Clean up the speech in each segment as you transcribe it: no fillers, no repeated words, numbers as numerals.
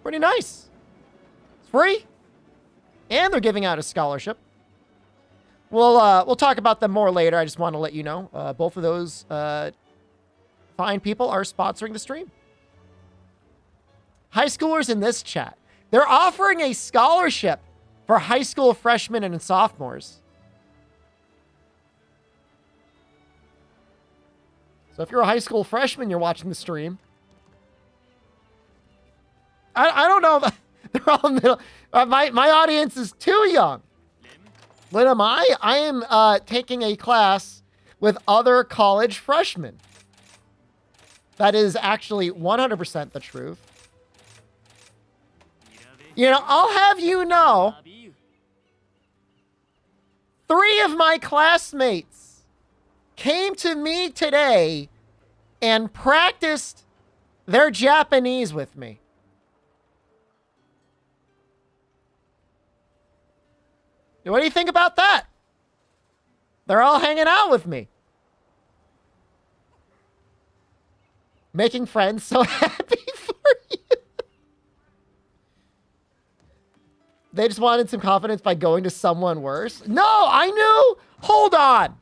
Pretty nice. It's free. And they're giving out a scholarship. We'll talk about them more later. I just want to let you know. Both of those fine people are sponsoring the stream. High schoolers in this chat. They're offering a scholarship for high school freshmen and sophomores. So if you're a high school freshman, you're watching the stream. I don't know. They're all middle. My audience is too young. What am I? I am taking a class with other college freshmen. That is actually 100% the truth. You know, I'll have you know, 3 of my classmates came to me today and practiced their Japanese with me. What do you think about that? They're all hanging out with me. Making friends, so happy for you. They just wanted some confidence by going to someone worse. No, I knew. Hold on.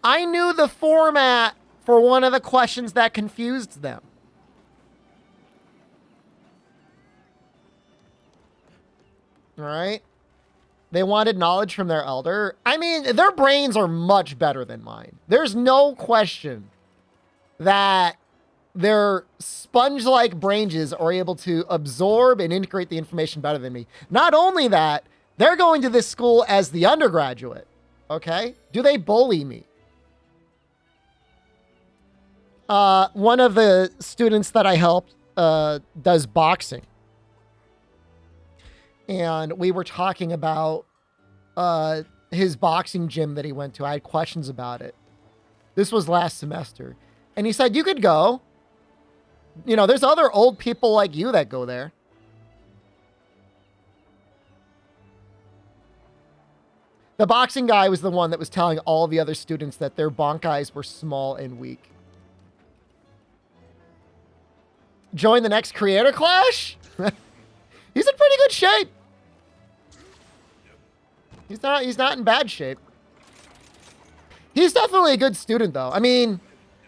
I knew the format for one of the questions that confused them. All right. They wanted knowledge from their elder. I mean, their brains are much better than mine. There's no question that their sponge-like brains are able to absorb and integrate the information better than me. Not only that, they're going to this school as the undergraduate. Okay? Do they bully me? One of the students that I helped does boxing. And we were talking about his boxing gym that he went to. I had questions about it. This was last semester. And he said, you could go. You know, there's other old people like you that go there. The boxing guy was the one that was telling all the other students that their bankais were small and weak. Join the next creator clash? He's in pretty good shape. He's not in bad shape. He's definitely a good student, though. I mean,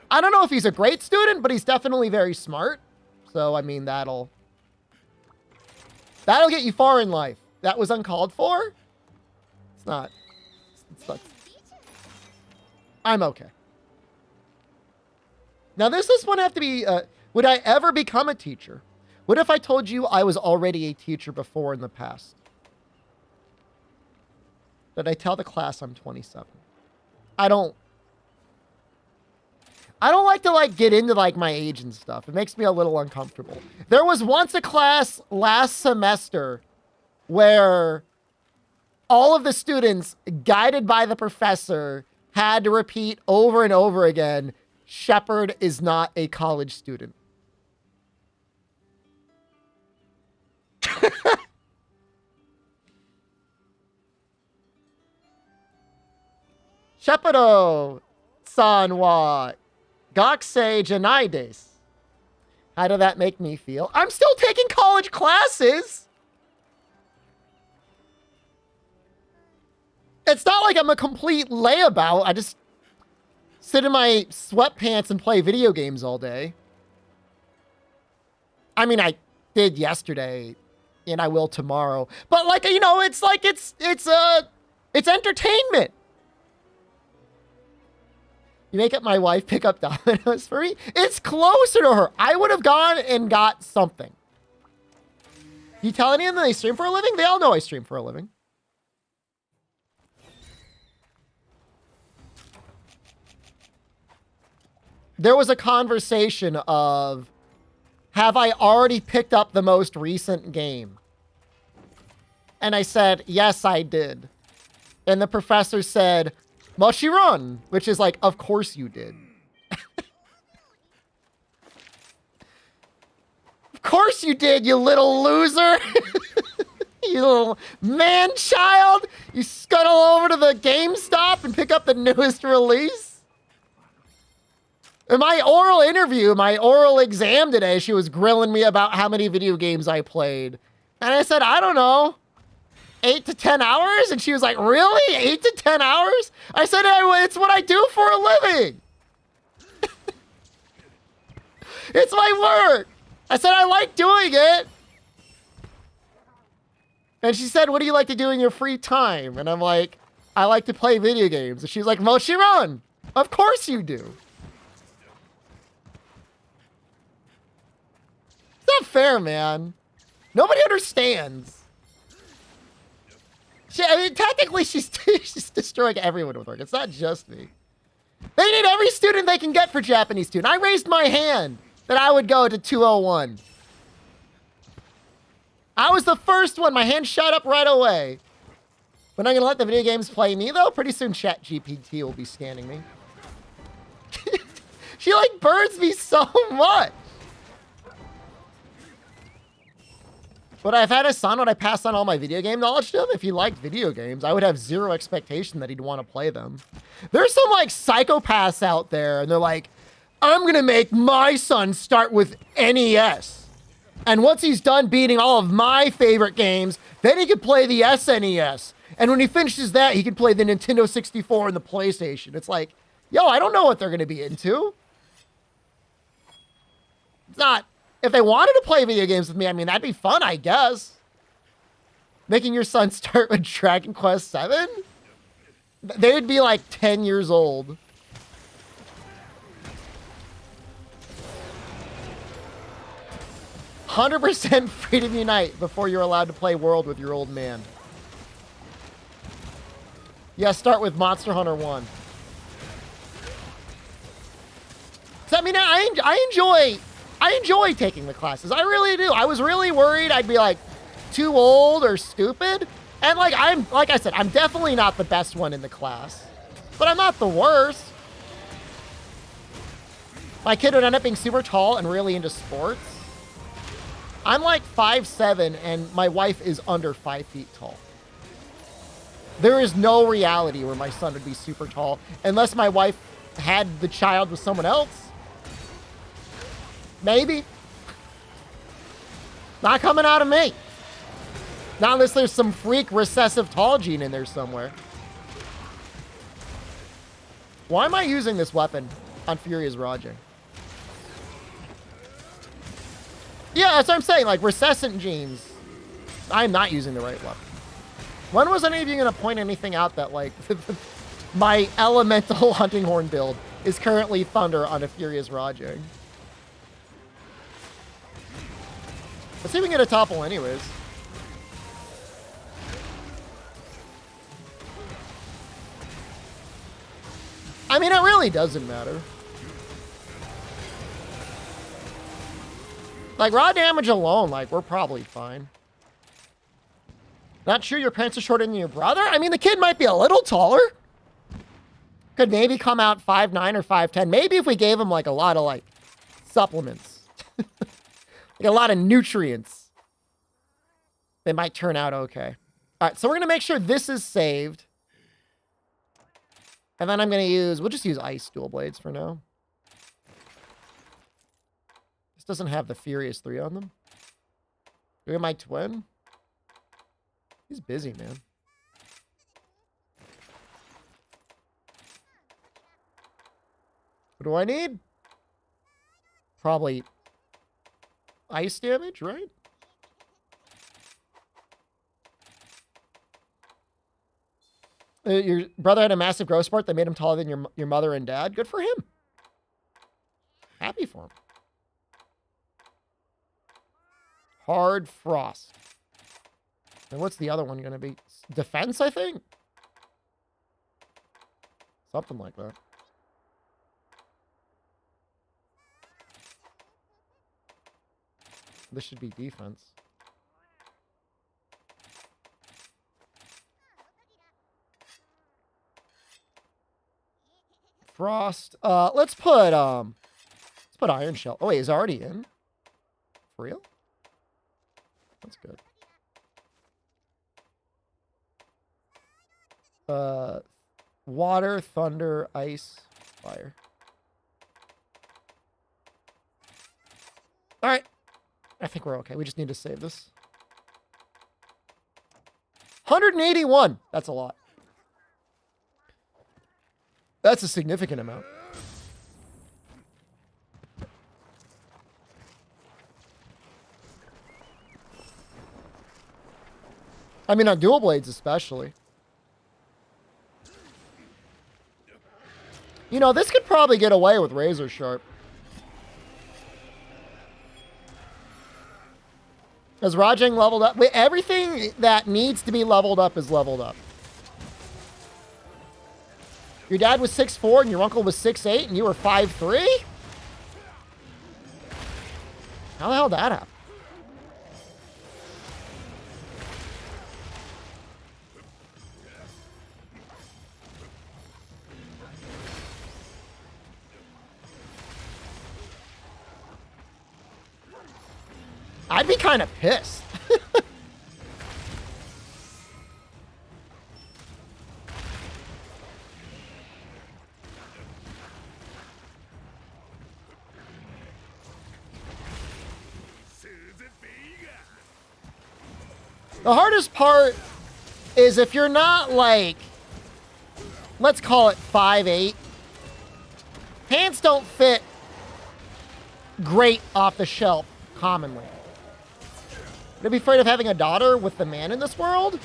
I don't know if he's a great student, but he's definitely very smart. So, I mean, that'll get you far in life. That was uncalled for. It's not. I'm okay. Now, this one have to be, would I ever become a teacher? What if I told you I was already a teacher before in the past? Did I tell the class I'm 27? I don't like to get into my age and stuff. It makes me a little uncomfortable. There was once a class last semester where all of the students, guided by the professor, had to repeat over and over again, Shepard is not a college student. Shepardo san wa gakusei janai desu. How did that make me feel? I'm still taking college classes. It's not like I'm a complete layabout. I just sit in my sweatpants and play video games all day. I mean, I did yesterday, and I will tomorrow. But it's entertainment. You make up my wife pick up Domino's for me? It's closer to her. I would have gone and got something. You tell any of them they stream for a living? They all know I stream for a living. There was a conversation of, have I already picked up the most recent game? And I said, yes, I did. And the professor said, Mochiron, which is of course you did. Of course you did, you little loser. You little man-child. You scuttle over to the GameStop and pick up the newest release. In my oral interview, my oral exam today, she was grilling me about how many video games I played. And I said, I don't know, 8 to 10 hours? And she was like, really? 8 to 10 hours? I said, it's what I do for a living. It's my work. I said, I like doing it. And she said, what do you like to do in your free time? And I'm like, I like to play video games. And she's like, Mochiron, of course you do. It's not fair, man. Nobody understands. I mean, technically, she's destroying everyone with work. It's not just me. They need every student they can get for Japanese student. I raised my hand that I would go to 201. I was the first one. My hand shot up right away. We're not going to let the video games play me, though. Pretty soon, ChatGPT will be scanning me. She, like, burns me so much. Would I have had a son? Would I pass on all my video game knowledge to him? If he liked video games, I would have zero expectation that he'd want to play them. There's some, like, psychopaths out there, and they're like, I'm going to make my son start with NES. And once he's done beating all of my favorite games, then he could play the SNES. And when he finishes that, he could play the Nintendo 64 and the PlayStation. It's like, yo, I don't know what they're going to be into. It's not... If they wanted to play video games with me, I mean, that'd be fun, I guess. Making your son start with Dragon Quest 7? They would be like 10 years old. "100% Freedom Unite before you're allowed to play World with your old man." Yeah, start with Monster Hunter 1. So, I mean, I enjoy taking the classes. I really do. I was really worried I'd be like too old or stupid. And like I said, I'm definitely not the best one in the class, but I'm not the worst. My kid would end up being super tall and really into sports. I'm like 5'7", and my wife is under 5 feet tall. There is no reality where my son would be super tall unless my wife had the child with someone else. Maybe. Not coming out of me. Not unless there's some freak recessive tall gene in there somewhere. Why am I using this weapon on Furious Rajang? Yeah, that's what I'm saying. Like, recessive genes. I'm not using the right weapon. When was any of you going to point anything out that, like, my elemental hunting horn build is currently Thunder on a Furious Rajang? Let's see if we can get a topple anyways. I mean, it really doesn't matter. Like, raw damage alone, like, we're probably fine. Not sure your parents are shorter than your brother? I mean, the kid might be a little taller. Could maybe come out 5'9" or 5'10". Maybe if we gave him, like, a lot of, like, supplements. Like, a lot of nutrients. They might turn out okay. All right, so we're going to make sure this is saved. And then I'm going to use... We'll just use Ice Dual Blades for now. This doesn't have the Furious 3 on them. Look at my twin. He's busy, man. What do I need? Probably ice damage, right? Your brother had a massive growth spurt that made him taller than your mother and dad. Good for him. Happy for him. Hard Frost. And what's the other one going to be? Defense, I think? Something like that. This should be defense. Frost. Let's put Iron Shell. Oh wait, is it already in? For real? That's good. Water, thunder, ice, fire. All right. I think we're okay. We just need to save this. 181. That's a lot. That's a significant amount. I mean, on dual blades especially. You know, this could probably get away with razor sharp. Has Rajang leveled up? Wait, everything that needs to be leveled up is leveled up. Your dad was 6'4" and your uncle was 6'8" and you were 5'3"? How the hell did that happen? I'd be kind of pissed. The hardest part is if you're not like, let's call it 5'8". Pants don't fit great off the shelf commonly. Would I be afraid of having a daughter with the man in this world?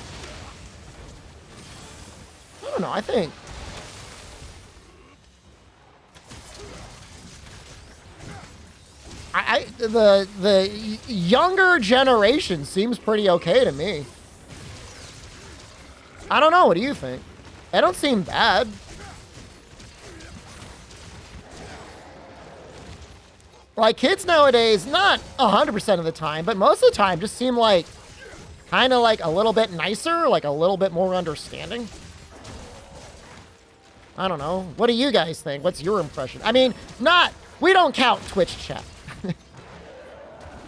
I don't know, I think. The younger generation seems pretty okay to me. I don't know, what do you think? They don't seem bad. Like, kids nowadays, not 100% of the time, but most of the time just seem like kind of like a little bit nicer, like a little bit more understanding. I don't know. What do you guys think? What's your impression? I mean, we don't count Twitch chat.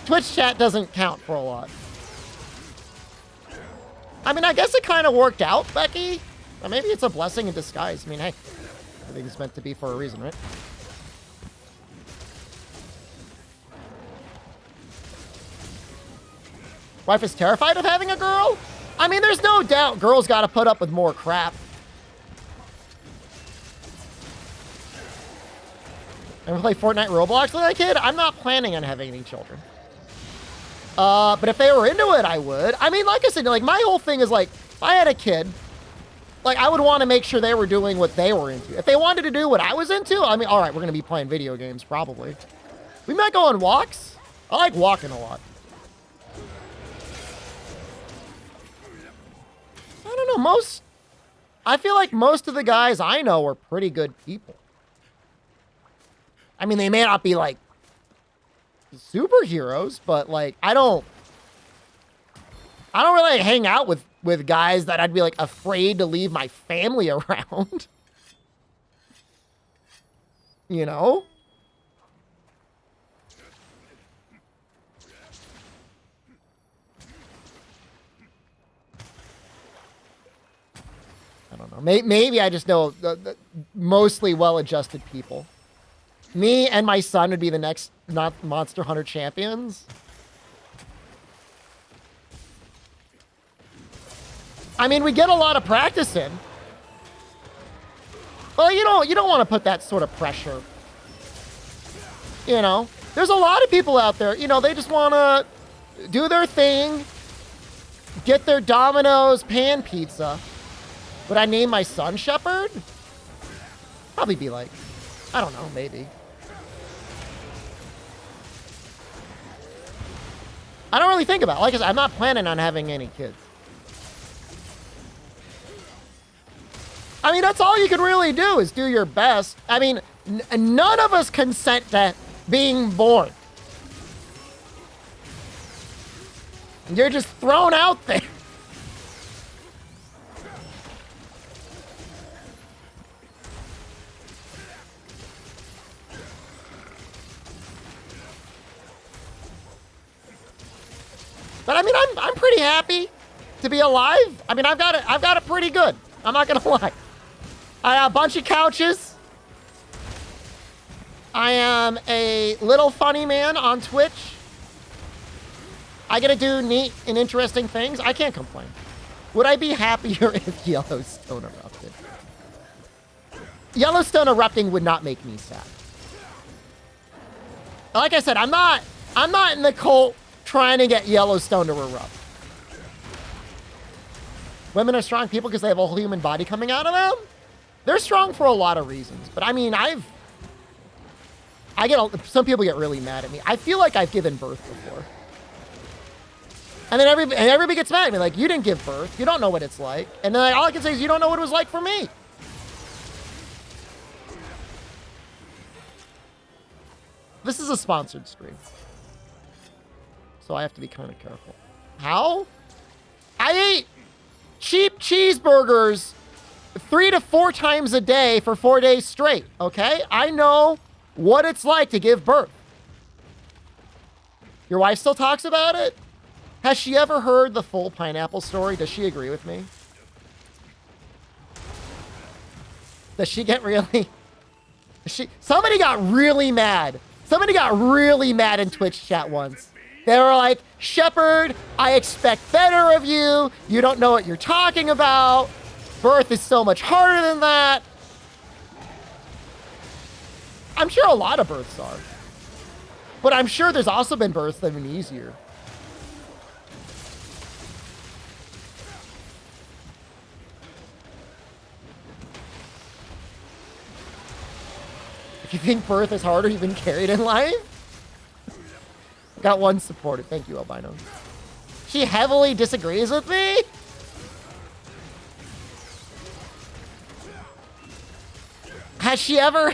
Twitch chat doesn't count for a lot. I mean, I guess it kind of worked out, Becky. Or maybe it's a blessing in disguise. I mean, hey, everything's meant to be for a reason, right? Wife is terrified of having a girl? I mean, there's no doubt girls got to put up with more crap. I'm gonna play Fortnite Roblox with that kid? I'm not planning on having any children. But if they were into it, I would. I mean, like I said, like, my whole thing is, like, if I had a kid, like, I would want to make sure they were doing what they were into. If they wanted to do what I was into, I mean, all right, we're going to be playing video games, probably. We might go on walks. I like walking a lot. I don't know, I feel like most of the guys I know are pretty good people. I mean, they may not be, like, superheroes, but, like, I don't really hang out with guys that I'd be, like, afraid to leave my family around. You know? I don't know. Maybe I just know the mostly well-adjusted people. Me and my son would be the next Monster Hunter champions. I mean, we get a lot of practice in. Well, you don't want to put that sort of pressure. You know, there's a lot of people out there, you know, they just want to do their thing, get their Domino's pan pizza. Would I name my son Shepard? Probably be like, I don't know, maybe. I don't really think about it. Like I said, I'm not planning on having any kids. I mean, that's all you can really do is do your best. I mean, none of us consent to being born. You're just thrown out there. But I mean, I'm pretty happy to be alive. I mean, I've got it pretty good. I'm not gonna lie. I got a bunch of couches. I am a little funny man on Twitch. I get to do neat and interesting things. I can't complain. Would I be happier if Yellowstone erupted? Yellowstone erupting would not make me sad. Like I said, I'm not in the cult trying to get Yellowstone to erupt. Women are strong people because they have a whole human body coming out of them. They're strong for a lot of reasons. But I mean, some people get really mad at me. I feel like I've given birth before. And then everybody gets mad at me, like, you didn't give birth. You don't know what it's like. And then all I can say is, you don't know what it was like for me. This is a sponsored stream. So I have to be kind of careful. How? I ate cheap cheeseburgers 3 to 4 times a day for 4 days straight, okay? I know what it's like to give birth. Your wife still talks about it? Has she ever heard the full pineapple story? Does she agree with me? Does she get really... Somebody got really mad. Somebody got really mad in Twitch chat once. They were like, Shepard, I expect better of you. You don't know what you're talking about. Birth is so much harder than that. I'm sure a lot of births are. But I'm sure there's also been births that have been easier. If you think birth is harder, you've been carried in life? Got one supporter. Thank you, Albino. She heavily disagrees with me? Has she ever...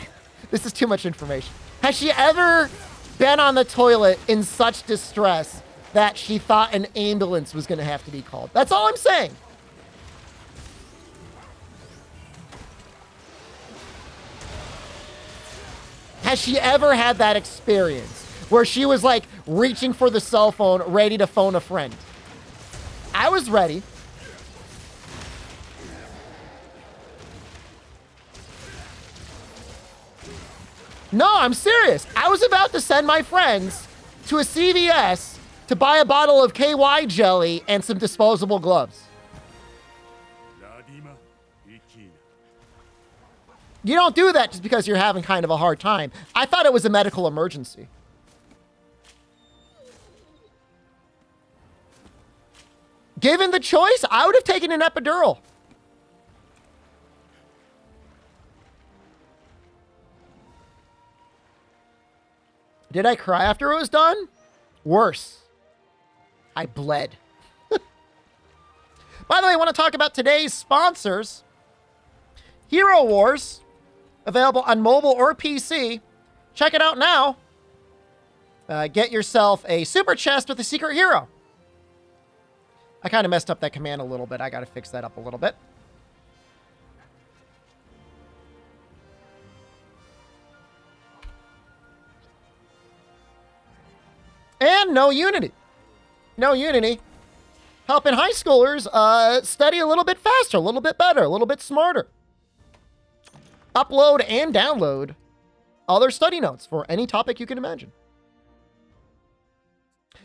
This is too much information. Has she ever been on the toilet in such distress that she thought an ambulance was going to have to be called? That's all I'm saying. Has she ever had that experience where she was like reaching for the cell phone, ready to phone a friend? I was ready. No, I'm serious. I was about to send my friends to a CVS to buy a bottle of KY jelly and some disposable gloves. You don't do that just because you're having kind of a hard time. I thought it was a medical emergency. Given the choice, I would have taken an epidural. Did I cry after it was done? Worse. I bled. By the way, I want to talk about today's sponsors. Hero Wars. Available on mobile or PC. Check it out now. Get yourself a super chest with a secret hero. I kind of messed up that command a little bit. I got to fix that up a little bit. And no Unity. No Unity. Helping high schoolers study a little bit faster, a little bit better, a little bit smarter. Upload and download other study notes for any topic you can imagine.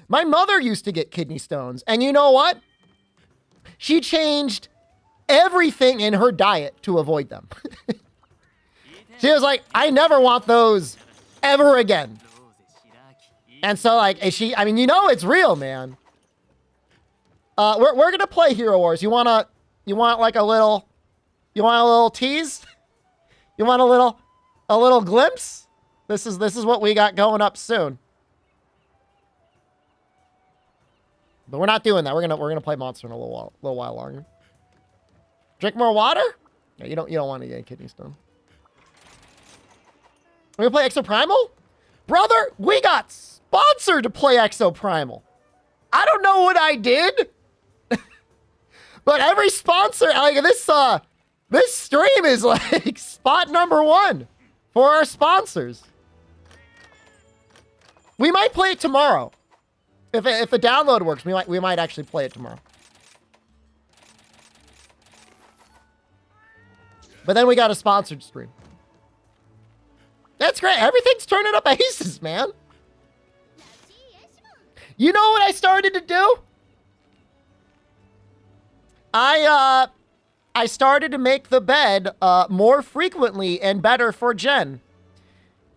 My mother used to get kidney stones, and you know what? She changed everything in her diet to avoid them. She was like, I never want those ever again. And so, like, I mean, you know it's real, man. We're gonna play Hero Wars. You want a little tease? You want a little glimpse? This is what we got going up soon. But we're not doing that. We're gonna play Monster in a little while longer. Drink more water? Yeah, you don't want to get a kidney stone. We're gonna play Exoprimal? Brother, we got sponsored to play Exoprimal. I don't know what I did. But every sponsor, like this stream is like spot number 1 for our sponsors. We might play it tomorrow. If the download works, we might actually play it tomorrow. But then we got a sponsored stream. That's great. Everything's turning up aces, man. You know what I started to do? I started to make the bed more frequently and better for Jen.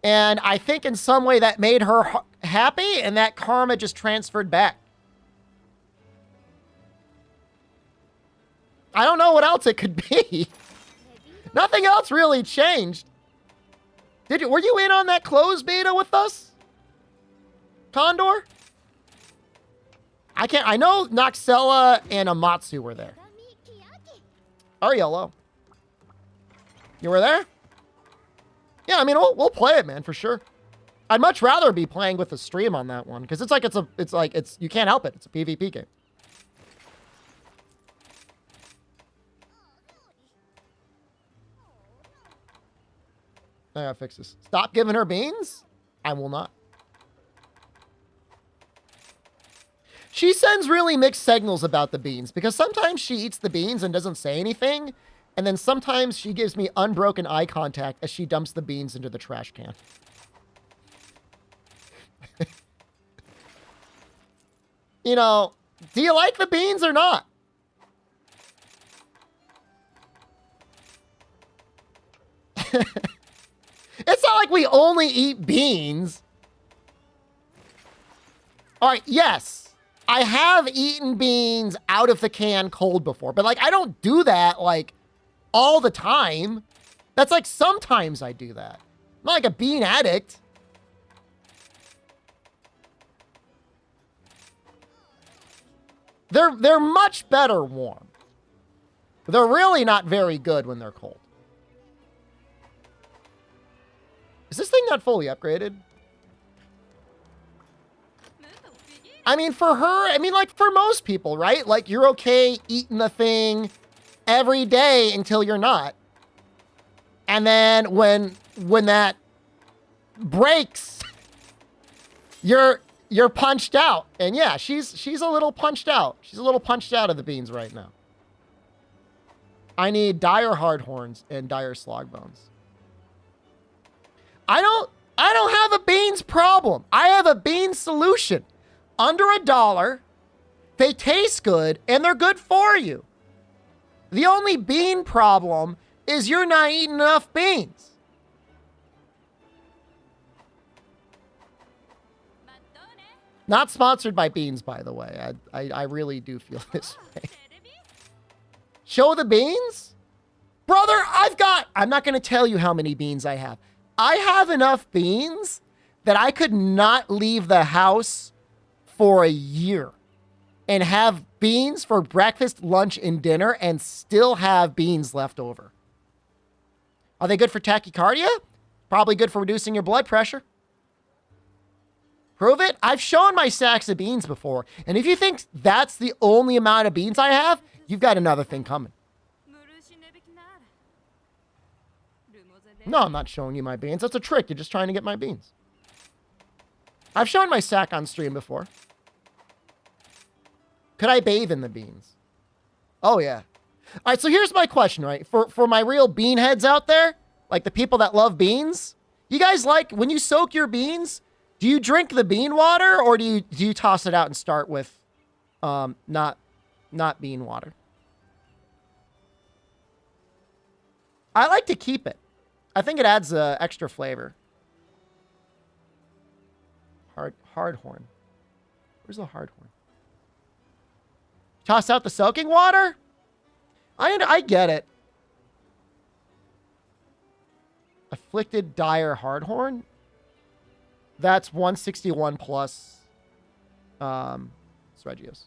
And I think in some way that made her happy, and that karma just transferred back. I don't know what else it could be. Nothing else really changed. Were you in on that closed beta with us? Condor? I know Noxella and Amatsu were there. Ariello. You were there? Yeah, I mean, we'll play it, man, for sure. I'd much rather be playing with the stream on that one, because you can't help it. It's a PvP game. I gotta fix this. Stop giving her beans? I will not. She sends really mixed signals about the beans, because sometimes she eats the beans and doesn't say anything, and then sometimes she gives me unbroken eye contact as she dumps the beans into the trash can. You know, do you like the beans or not? It's not like we only eat beans. All right, yes. I have eaten beans out of the can cold before, but like I don't do that like all the time. That's like sometimes I do that. I'm not like a bean addict. They're much better warm. They're really not very good when they're cold. Is this thing not fully upgraded? I mean, for her, I mean, like for most people, right? Like you're okay eating the thing every day until you're not. And then when that breaks, you're punched out. And yeah, she's a little punched out. She's a little punched out of the beans right now. I need dire hardhorns and dire slogbones. I don't have a beans problem. I have a beans solution. Under $1, they taste good, and they're good for you. The only bean problem is you're not eating enough beans. Not sponsored by beans, by the way. I really do feel this way. Show the beans? Brother, I'm not going to tell you how many beans I have. I have enough beans that I could not leave the house for a year and have beans for breakfast, lunch, and dinner and still have beans left over. Are they good for tachycardia? Probably good for reducing your blood pressure. Prove it. I've shown my sacks of beans before. And if you think that's the only amount of beans I have, you've got another thing coming. No, I'm not showing you my beans. That's a trick. You're just trying to get my beans. I've shown my sack on stream before. Could I bathe in the beans? Oh, yeah. All right, so here's my question, right? For my real bean heads out there, like the people that love beans, you guys like, when you soak your beans, do you drink the bean water or do you toss it out and start with not bean water? I like to keep it. I think it adds extra flavor. Hard horn. Where's the hard horn? Toss out the soaking water? I get it. Afflicted dire hardhorn. That's 161 plus Regios.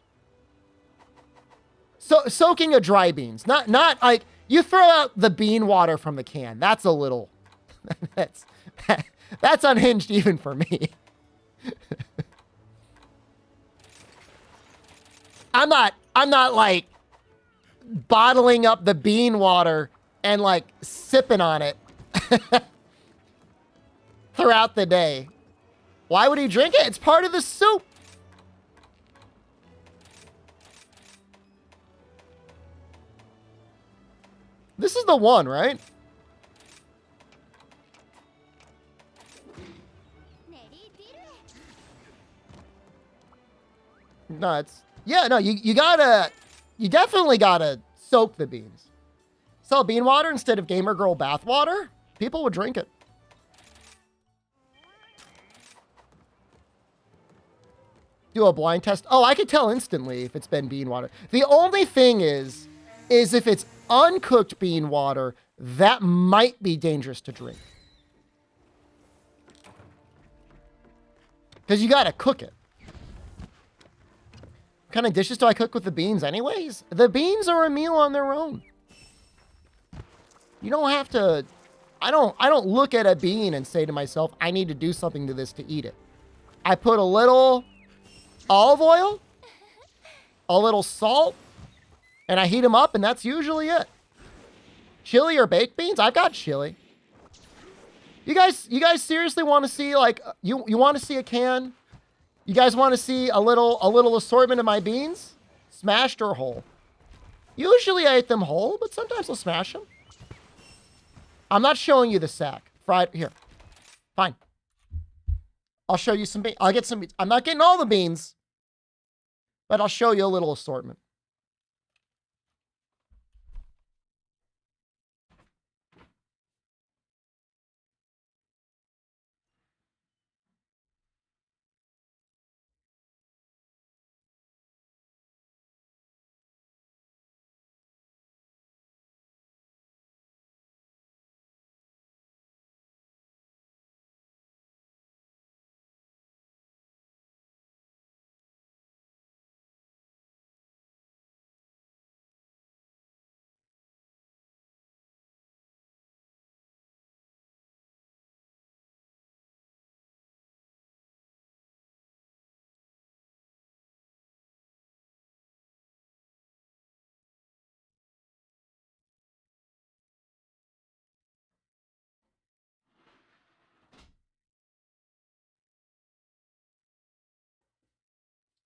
So soaking a dry beans. Not like you throw out the bean water from the can. That's a little that's unhinged even for me. I'm not like bottling up the bean water and like sipping on it throughout the day. Why would he drink it? It's part of the soup. This is the one, right? No, it's, yeah, no, you definitely gotta soak the beans. Sell bean water instead of gamer girl bath water. People would drink it. Do a blind test. Oh, I could tell instantly if it's been bean water. The only thing is if it's uncooked bean water, that might be dangerous to drink. Because you gotta cook it. What kind of dishes do I cook with the beans anyways? The beans are a meal on their own. You don't have to, I don't look at a bean and say to myself, I need to do something to this to eat it. I put a little olive oil, a little salt, and I heat them up, and that's usually it. Chili or baked beans? I've got chili. You guys seriously want to see, like, you want to see a can? You guys want to see a little assortment of my beans? Smashed or whole? Usually I eat them whole, but sometimes I'll smash them. I'm not showing you the sack. Fried, here. Fine. I'll show you some beans. I'll get some beans. I'm not getting all the beans, but I'll show you a little assortment.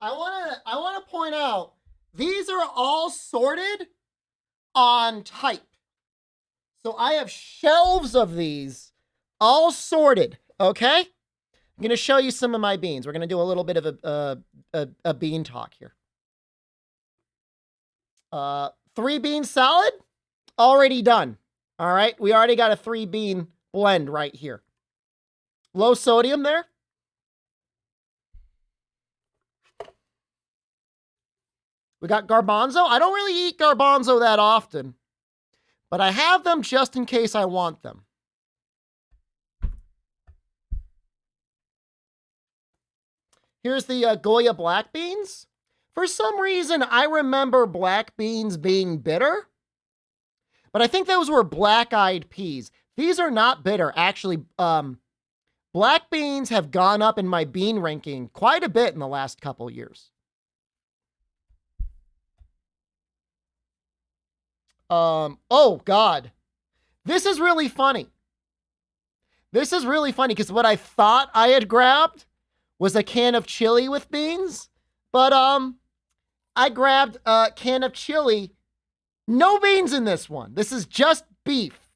I wanna point out, these are all sorted on type. So I have shelves of these all sorted, okay? I'm going to show you some of my beans. We're going to do a little bit of a bean talk here. 3-bean salad, already done. All right, we already got a 3-bean blend right here. Low sodium there. We got garbanzo. I don't really eat garbanzo that often, but I have them just in case I want them. Here's the Goya black beans. For some reason, I remember black beans being bitter, but I think those were black-eyed peas. These are not bitter. Actually, black beans have gone up in my bean ranking quite a bit in the last couple years. Oh God, this is really funny. This is really funny because what I thought I had grabbed was a can of chili with beans, but I grabbed a can of chili, no beans in this one. This is just beef.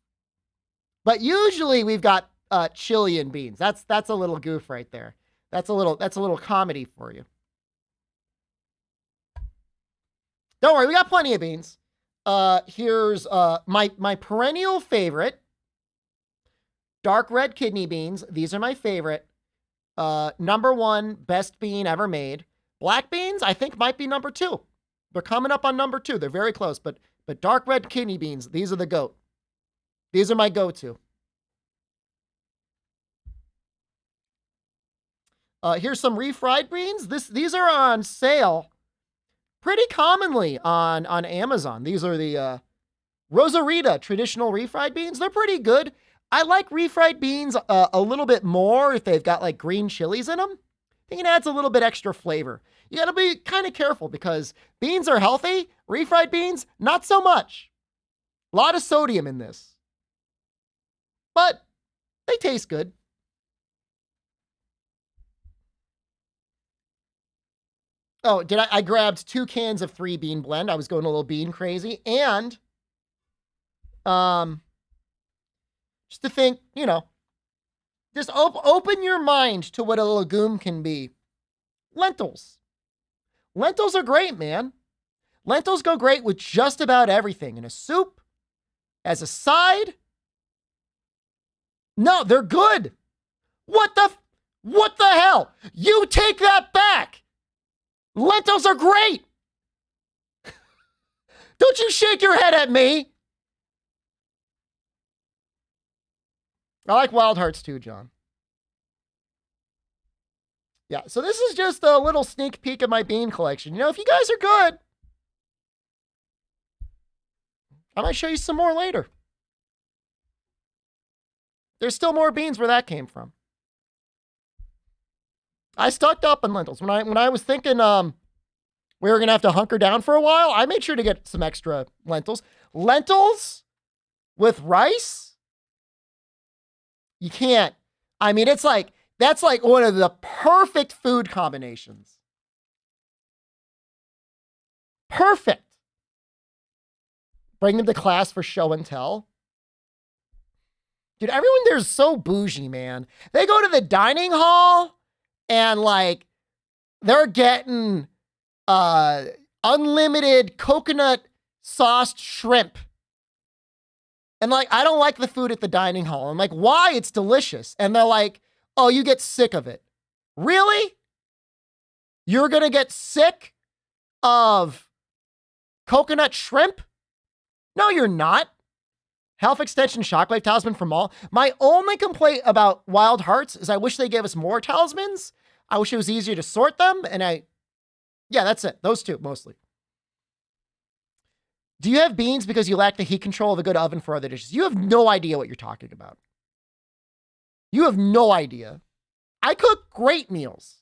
But usually we've got chili and beans. That's a little goof right there. That's a little comedy for you. Don't worry, we got plenty of beans. Here's my perennial favorite, dark red kidney beans. These are my favorite. Number 1 best bean ever made. Black beans, I think, might be number 2. They're coming up on number 2. They're very close, but dark red kidney beans, these are the GOAT. These are my go-to. Here's some refried beans. These are on sale pretty commonly on Amazon. These are the Rosarita traditional refried beans. They're pretty good. I like refried beans a little bit more if they've got like green chilies in them. I think it adds a little bit extra flavor. You gotta be kind of careful because beans are healthy. Refried beans, not so much. A lot of sodium in this. But they taste good. Oh, I grabbed 2 cans of 3-bean blend. I was going a little bean crazy. And just to think, you know, just open your mind to what a legume can be. Lentils. Lentils are great, man. Lentils go great with just about everything. In a soup, as a side. No, they're good. What the hell? You take that back. Lentils are great. Don't you shake your head at me. I like Wild Hearts too, John. Yeah, so this is just a little sneak peek of my bean collection. You know, if you guys are good, I might show you some more later. There's still more beans where that came from. I stocked up on lentils. When I was thinking we were going to have to hunker down for a while, I made sure to get some extra lentils. Lentils with rice? You can't. I mean, it's like, that's like one of the perfect food combinations. Perfect. Bring them to class for show and tell. Dude, everyone there's so bougie, man. They go to the dining hall and like they're getting unlimited coconut sauced shrimp. And like, I don't like the food at the dining hall. I'm like, why? It's delicious. And they're like, oh, you get sick of it. Really? You're going to get sick of coconut shrimp? No, you're not. Health Extension Shockwave Talisman from all. My only complaint about Wild Hearts is I wish they gave us more talismans. I wish it was easier to sort them. And yeah, that's it. Those two, mostly. Do you have beans because you lack the heat control of a good oven for other dishes? You have no idea what you're talking about. You have no idea. I cook great meals.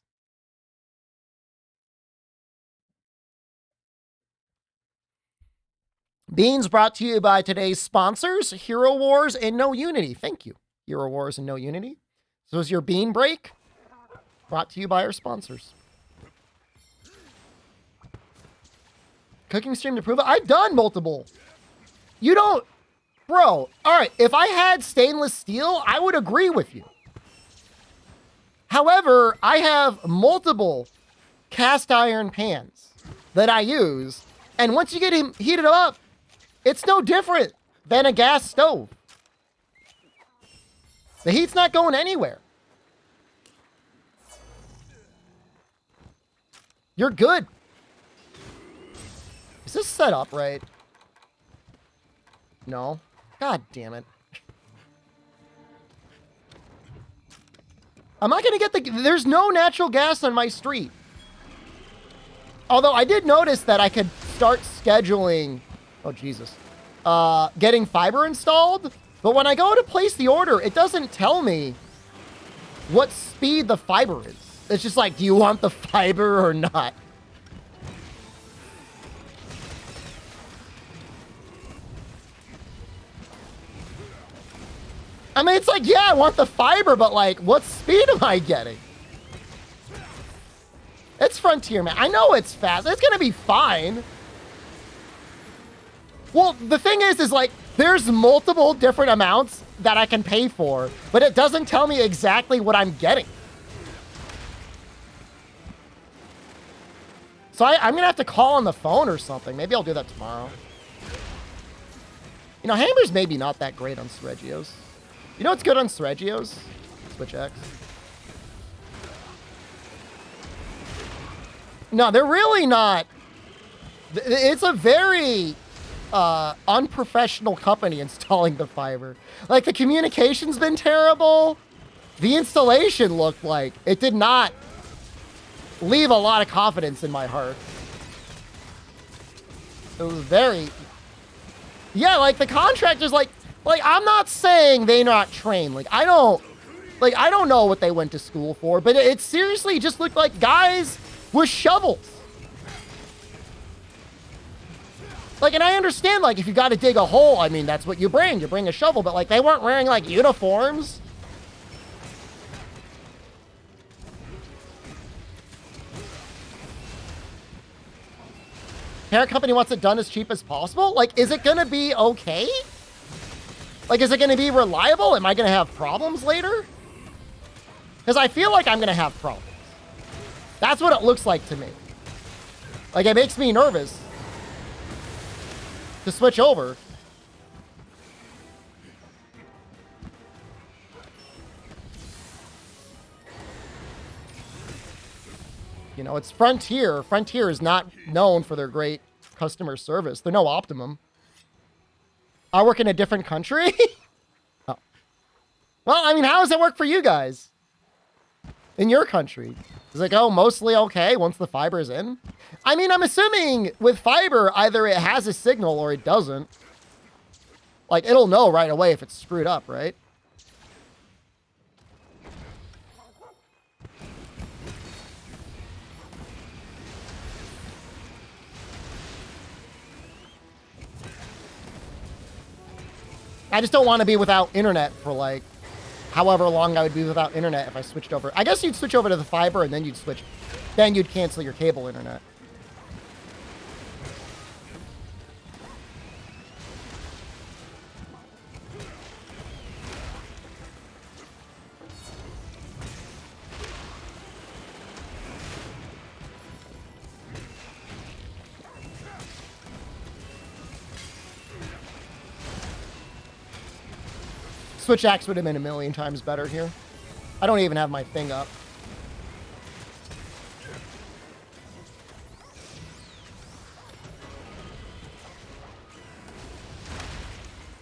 Beans brought to you by today's sponsors, Hero Wars and No Unity. Thank you, Hero Wars and No Unity. So is your bean break brought to you by our sponsors. Cooking stream to prove it. I've done multiple. You don't, bro. All right, if I had stainless steel, I would agree with you. However, I have multiple cast iron pans that I use, and once you get him heated up, it's no different than a gas stove. The heat's not going anywhere. You're good. Is this set up right? No. God damn it. I'm not going to get there's no natural gas on my street. Although I did notice that I could start scheduling, oh Jesus, getting fiber installed. But when I go to place the order, it doesn't tell me what speed the fiber is. It's just like, do you want the fiber or not? I mean, it's like, yeah, I want the fiber, but like, what speed am I getting? It's Frontier, man. I know it's fast. It's going to be fine. Well, the thing is like, there's multiple different amounts that I can pay for, but it doesn't tell me exactly what I'm getting. So I'm going to have to call on the phone or something. Maybe I'll do that tomorrow. You know, hammers maybe not that great on Sergio's. You know what's good on Sergio's? Switch X. No, they're really not. It's a very unprofessional company installing the fiber. Like, the communication's been terrible. The installation looked like it did not leave a lot of confidence in my heart. It was very... Yeah, like, the contractor's like, I'm not saying they not trained. Like, I don't know what they went to school for, but it seriously just looked like guys with shovels. Like, and I understand, like, if you got to dig a hole, I mean, that's what you bring. You bring a shovel, but, like, they weren't wearing, like, uniforms. Parent company wants it done as cheap as possible? Like, is it going to be okay? Like, is it going to be reliable? Am I going to have problems later? Because I feel like I'm going to have problems. That's what it looks like to me. Like, it makes me nervous to switch over. You know, it's Frontier. Frontier is not known for their great customer service. They're no Optimum. I work in a different country? Oh. Well, I mean, how does it work for you guys? In your country? It's like, oh, mostly okay once the fiber is in? I mean, I'm assuming with fiber, either it has a signal or it doesn't. Like, it'll know right away if it's screwed up, right? I just don't want to be without internet for, like, however long I would be without internet if I switched over. I guess you'd switch over to the fiber and then you'd cancel your cable internet. Switch axe would have been a million times better here. I don't even have my thing up.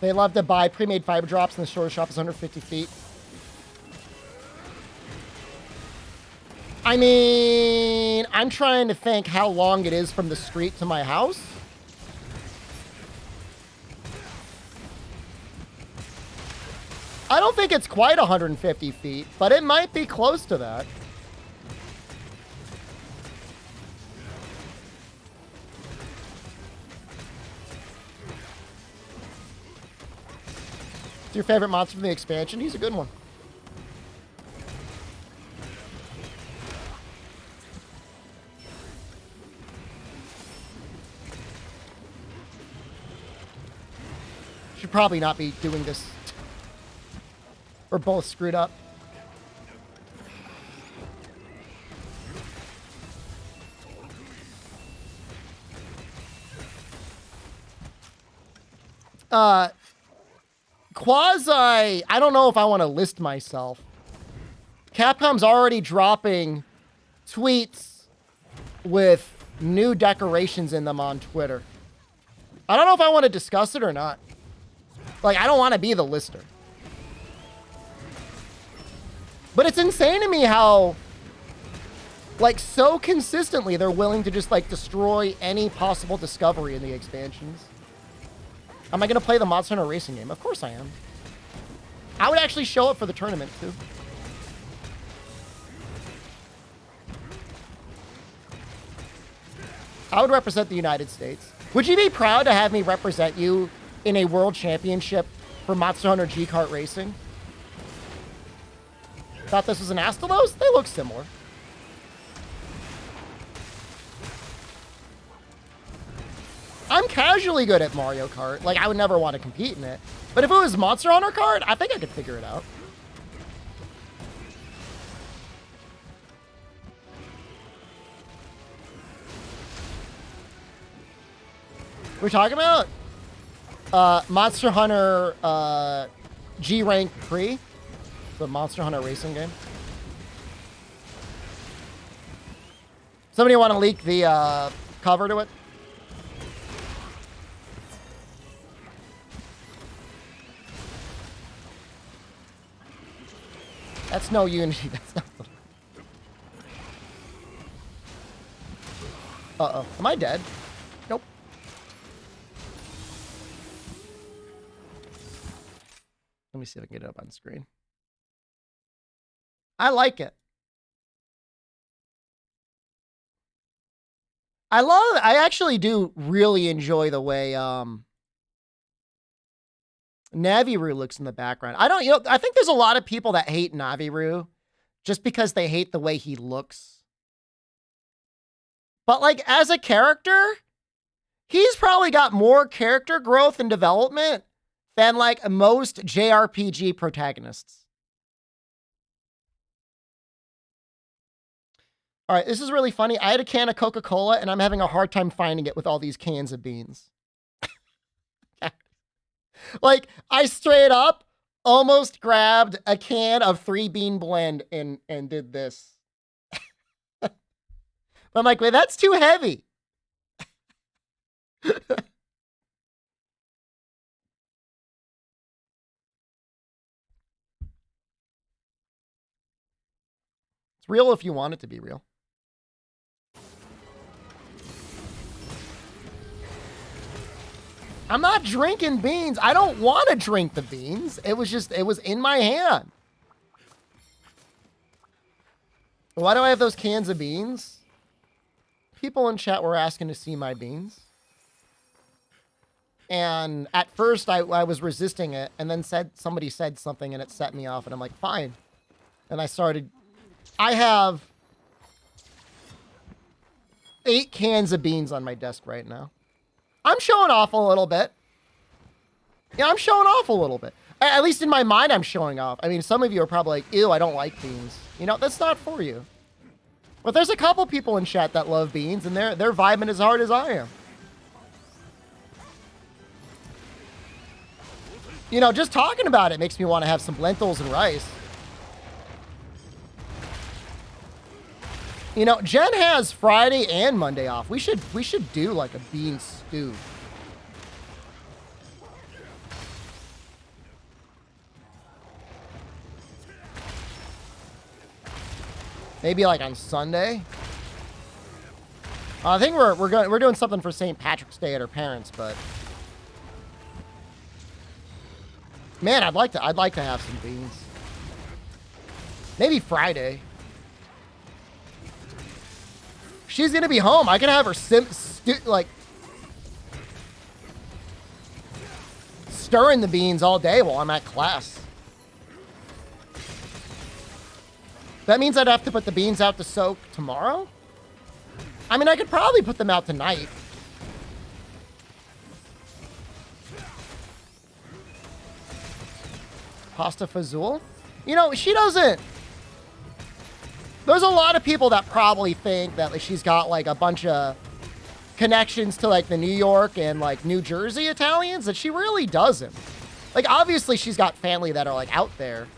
They love to buy pre-made fiber drops and the store shop is under 50 feet. I mean, I'm trying to think how long it is from the street to my house. I don't think it's quite 150 feet, but it might be close to that. What's your favorite monster from the expansion? He's a good one. Should probably not be doing this. We're both screwed up. Quasi, I don't know if I want to list myself. Capcom's already dropping tweets with new decorations in them on Twitter. I don't know if I want to discuss it or not. Like, I don't want to be the lister. But it's insane to me how, like, so consistently they're willing to just, like, destroy any possible discovery in the expansions. Am I going to play the Monster Hunter Racing game? Of course I am. I would actually show up for the tournament, too. I would represent the United States. Would you be proud to have me represent you in a world championship for Monster Hunter G-Kart Racing? Thought this was an Astalos? They look similar. I'm casually good at Mario Kart. Like, I would never want to compete in it. But if it was Monster Hunter Kart, I think I could figure it out. We're talking about Monster Hunter G-Rank Pre. The Monster Hunter Racing game. Somebody want to leak the cover to it? That's no Unity. That's not. Uh-oh. Am I dead? Nope. Let me see if I can get it up on screen. I like it. I actually do really enjoy the way Naviru looks in the background. I think there's a lot of people that hate Naviru just because they hate the way he looks. But, like, as a character, he's probably got more character growth and development than, like, most JRPG protagonists. All right, this is really funny. I had a can of Coca-Cola, and I'm having a hard time finding it with all these cans of beans. Like, I straight up almost grabbed a can of 3-bean blend and did this. I'm like, wait, that's too heavy. It's real if you want it to be real. I'm not drinking beans. I don't want to drink the beans. It was in my hand. Why do I have those cans of beans? People in chat were asking to see my beans. And at first I was resisting it, and then somebody said something and it set me off, and I'm like, fine. And I have 8 cans of beans on my desk right now. I'm showing off a little bit. Yeah, I'm showing off a little bit. At least in my mind, I'm showing off. I mean, some of you are probably like, ew, I don't like beans. You know, that's not for you. But there's a couple people in chat that love beans, and they're vibing as hard as I am. You know, just talking about it makes me want to have some lentils and rice. You know, Jen has Friday and Monday off. We should do like a bean stew. Maybe like on Sunday. I think we're doing something for St. Patrick's Day at her parents', but man, I'd like to have some beans. Maybe Friday. She's gonna be home. I can have her like stirring the beans all day while I'm at class. That means I'd have to put the beans out to soak tomorrow? I mean, I could probably put them out tonight. Pasta fazool? You know, she doesn't... There's a lot of people that probably think that like, she's got like a bunch of connections to like the New York and like New Jersey Italians, that she really doesn't. Like, obviously she's got family that are like out there,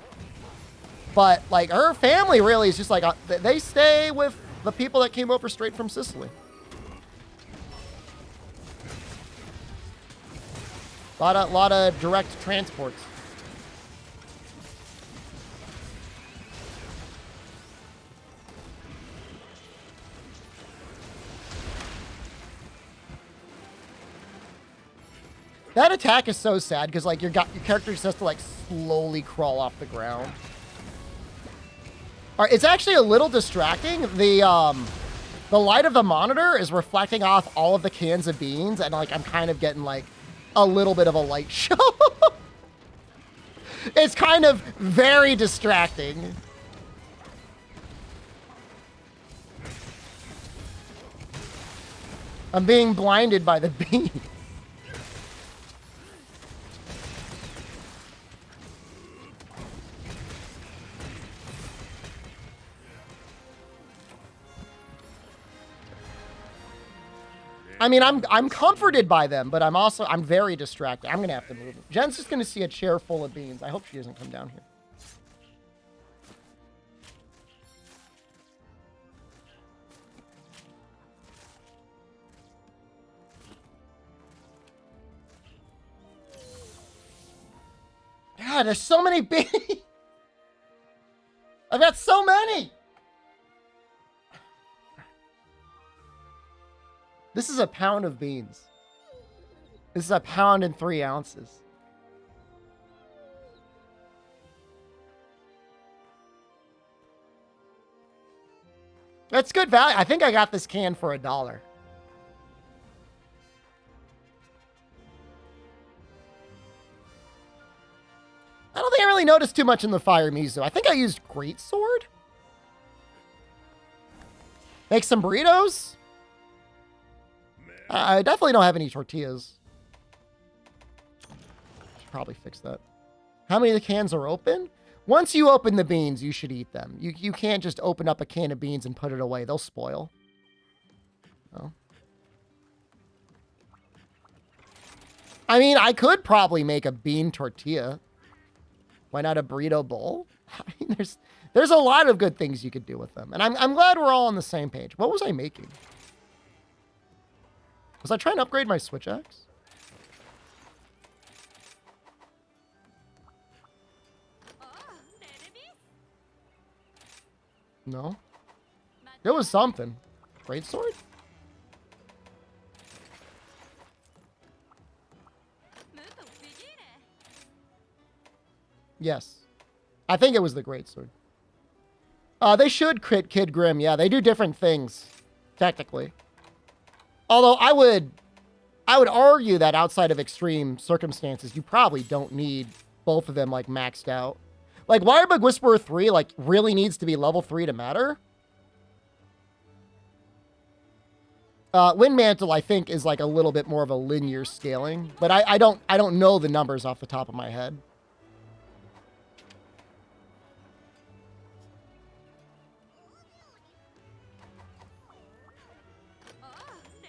but like her family really is just like, they stay with the people that came over straight from Sicily. Lot of direct transports. That attack is so sad because like your character just has to like slowly crawl off the ground. All right, it's actually a little distracting. The light of the monitor is reflecting off all of the cans of beans, and like I'm kind of getting like a little bit of a light show. It's kind of very distracting. I'm being blinded by the beans. I mean, I'm comforted by them, but I'm very distracted. I'm gonna have to move. Jen's just gonna see a chair full of beans. I hope she doesn't come down here. God, there's so many beans. I've got so many. This is a pound of beans. This is a pound and 3 ounces. That's good value. I think I got this can for $1. I don't think I really noticed too much in the fire miso. I think I used greatsword. Make some burritos. I definitely don't have any tortillas. Should probably fix that. How many of the cans are open? Once you open the beans, you should eat them. You can't just open up a can of beans and put it away. They'll spoil. Oh. I mean, I could probably make a bean tortilla. Why not a burrito bowl? I mean, there's a lot of good things you could do with them. And I'm glad we're all on the same page. What was I making? Was I trying to upgrade my switch axe? No. It was something. Great sword? Yes. I think it was the great sword. They should crit Kid Grim. Yeah, they do different things, technically. Although I would argue that outside of extreme circumstances, you probably don't need both of them like maxed out. Like Wirebug Whisperer 3 like really needs to be level 3 to matter. Wind Mantle I think is like a little bit more of a linear scaling, but I don't know the numbers off the top of my head.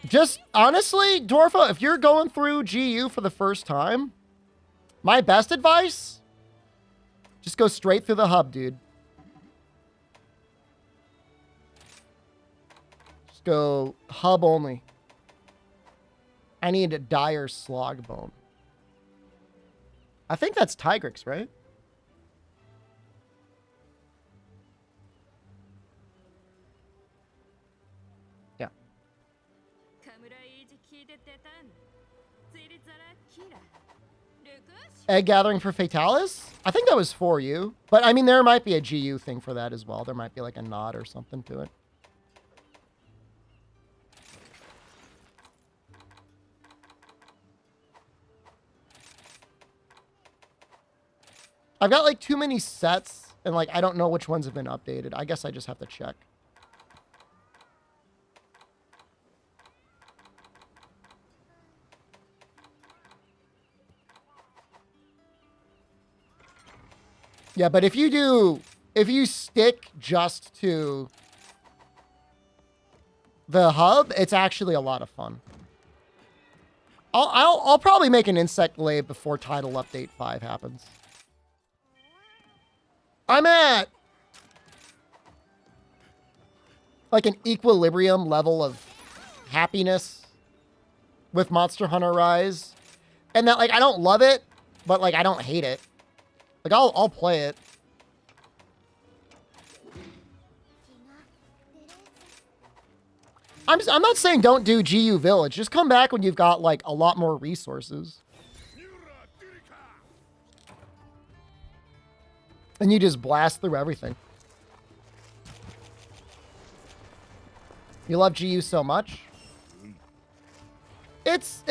Just honestly, Dwarfa, if you're going through GU for the first time, my best advice, just go straight through the hub, dude. Just go hub only. I need a dire slog bone. I think that's Tigrix, right? Yeah. Egg gathering for Fatalis? I think that was for you. But, I mean, there might be a GU thing for that as well. There might be, like, a nod or something to it. I've got, like, too many sets, and, like, I don't know which ones have been updated. I guess I just have to check. Yeah, but if you stick just to the hub, it's actually a lot of fun. I'll probably make an insect glaive before Tidal Update 5 happens. I'm at like an equilibrium level of happiness with Monster Hunter Rise. And that like I don't love it, but like I don't hate it. Like, I'll play it. I'm not saying don't do GU Village. Just come back when you've got, like, a lot more resources. And you just blast through everything. You love GU so much? It's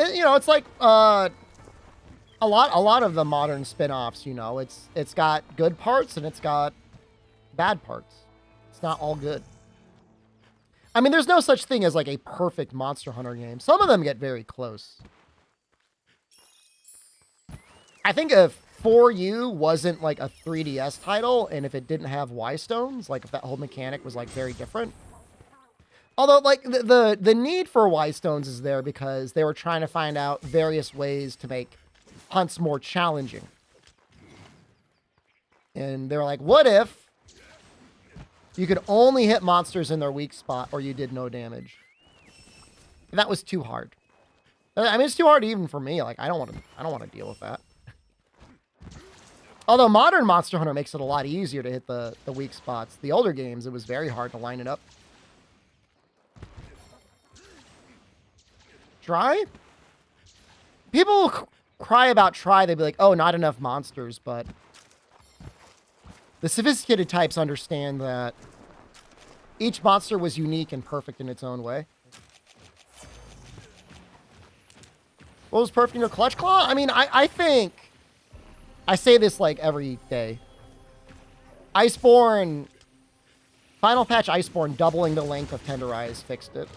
like, a lot of the modern spin-offs, you know, it's got good parts and it's got bad parts. It's not all good. I mean, there's no such thing as like a perfect Monster Hunter game. Some of them get very close. I think if 4U wasn't like a 3DS title and if it didn't have Y-Stones, like if that whole mechanic was like very different. Although like the need for Y-Stones is there because they were trying to find out various ways to make hunts more challenging. And they were like, what if you could only hit monsters in their weak spot or you did no damage? And that was too hard. I mean, it's too hard even for me. Like, I don't want to deal with that. Although modern Monster Hunter makes it a lot easier to hit the weak spots. The older games, it was very hard to line it up. Try? People cry about try, they'd be like, oh, not enough monsters, but the sophisticated types understand that each monster was unique and perfect in its own way. What was perfect in your Clutch Claw? I mean, I think, I say this like every day. Iceborne, Final Patch Iceborne doubling the length of Tenderize fixed it.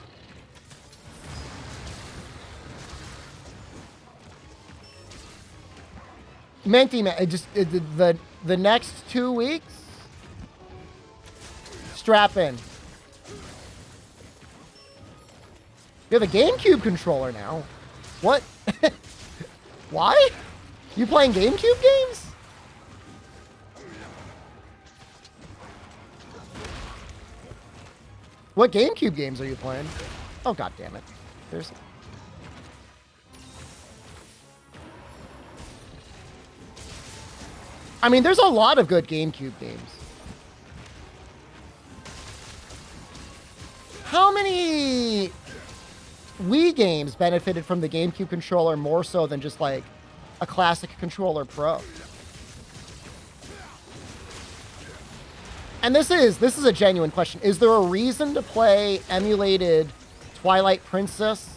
Menti, the next 2 weeks, strap in. You have a GameCube controller now. What? Why? You playing GameCube games? What GameCube games are you playing? Oh, god damn it. There's... I mean, there's a lot of good GameCube games. How many Wii games benefited from the GameCube controller more so than just like a classic controller pro? And this is a genuine question. Is there a reason to play emulated Twilight Princess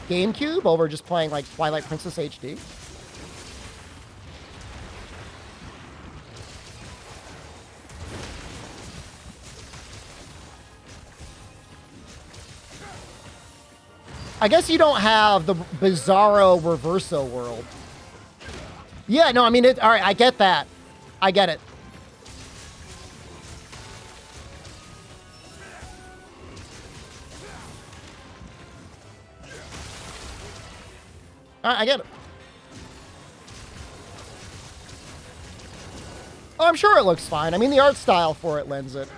GameCube over just playing like Twilight Princess HD? I guess you don't have the Bizarro Reverso world. Yeah, no, I mean, all right, I get that. I get it. All right, I get it. Oh, I'm sure it looks fine. I mean, the art style for it lends it.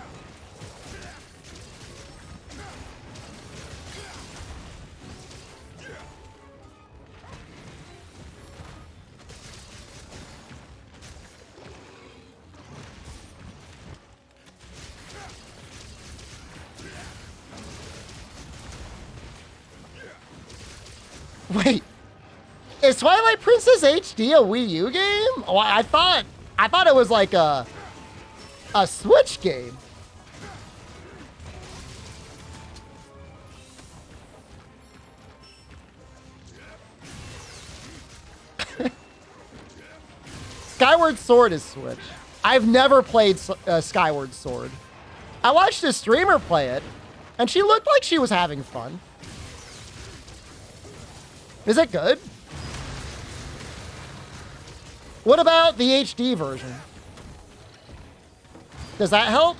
Wait, is Twilight Princess HD a Wii U game? Oh, I thought it was like a Switch game. Skyward Sword is Switch. I've never played Skyward Sword. I watched a streamer play it, and she looked like she was having fun. Is it good? What about the HD version? Does that help?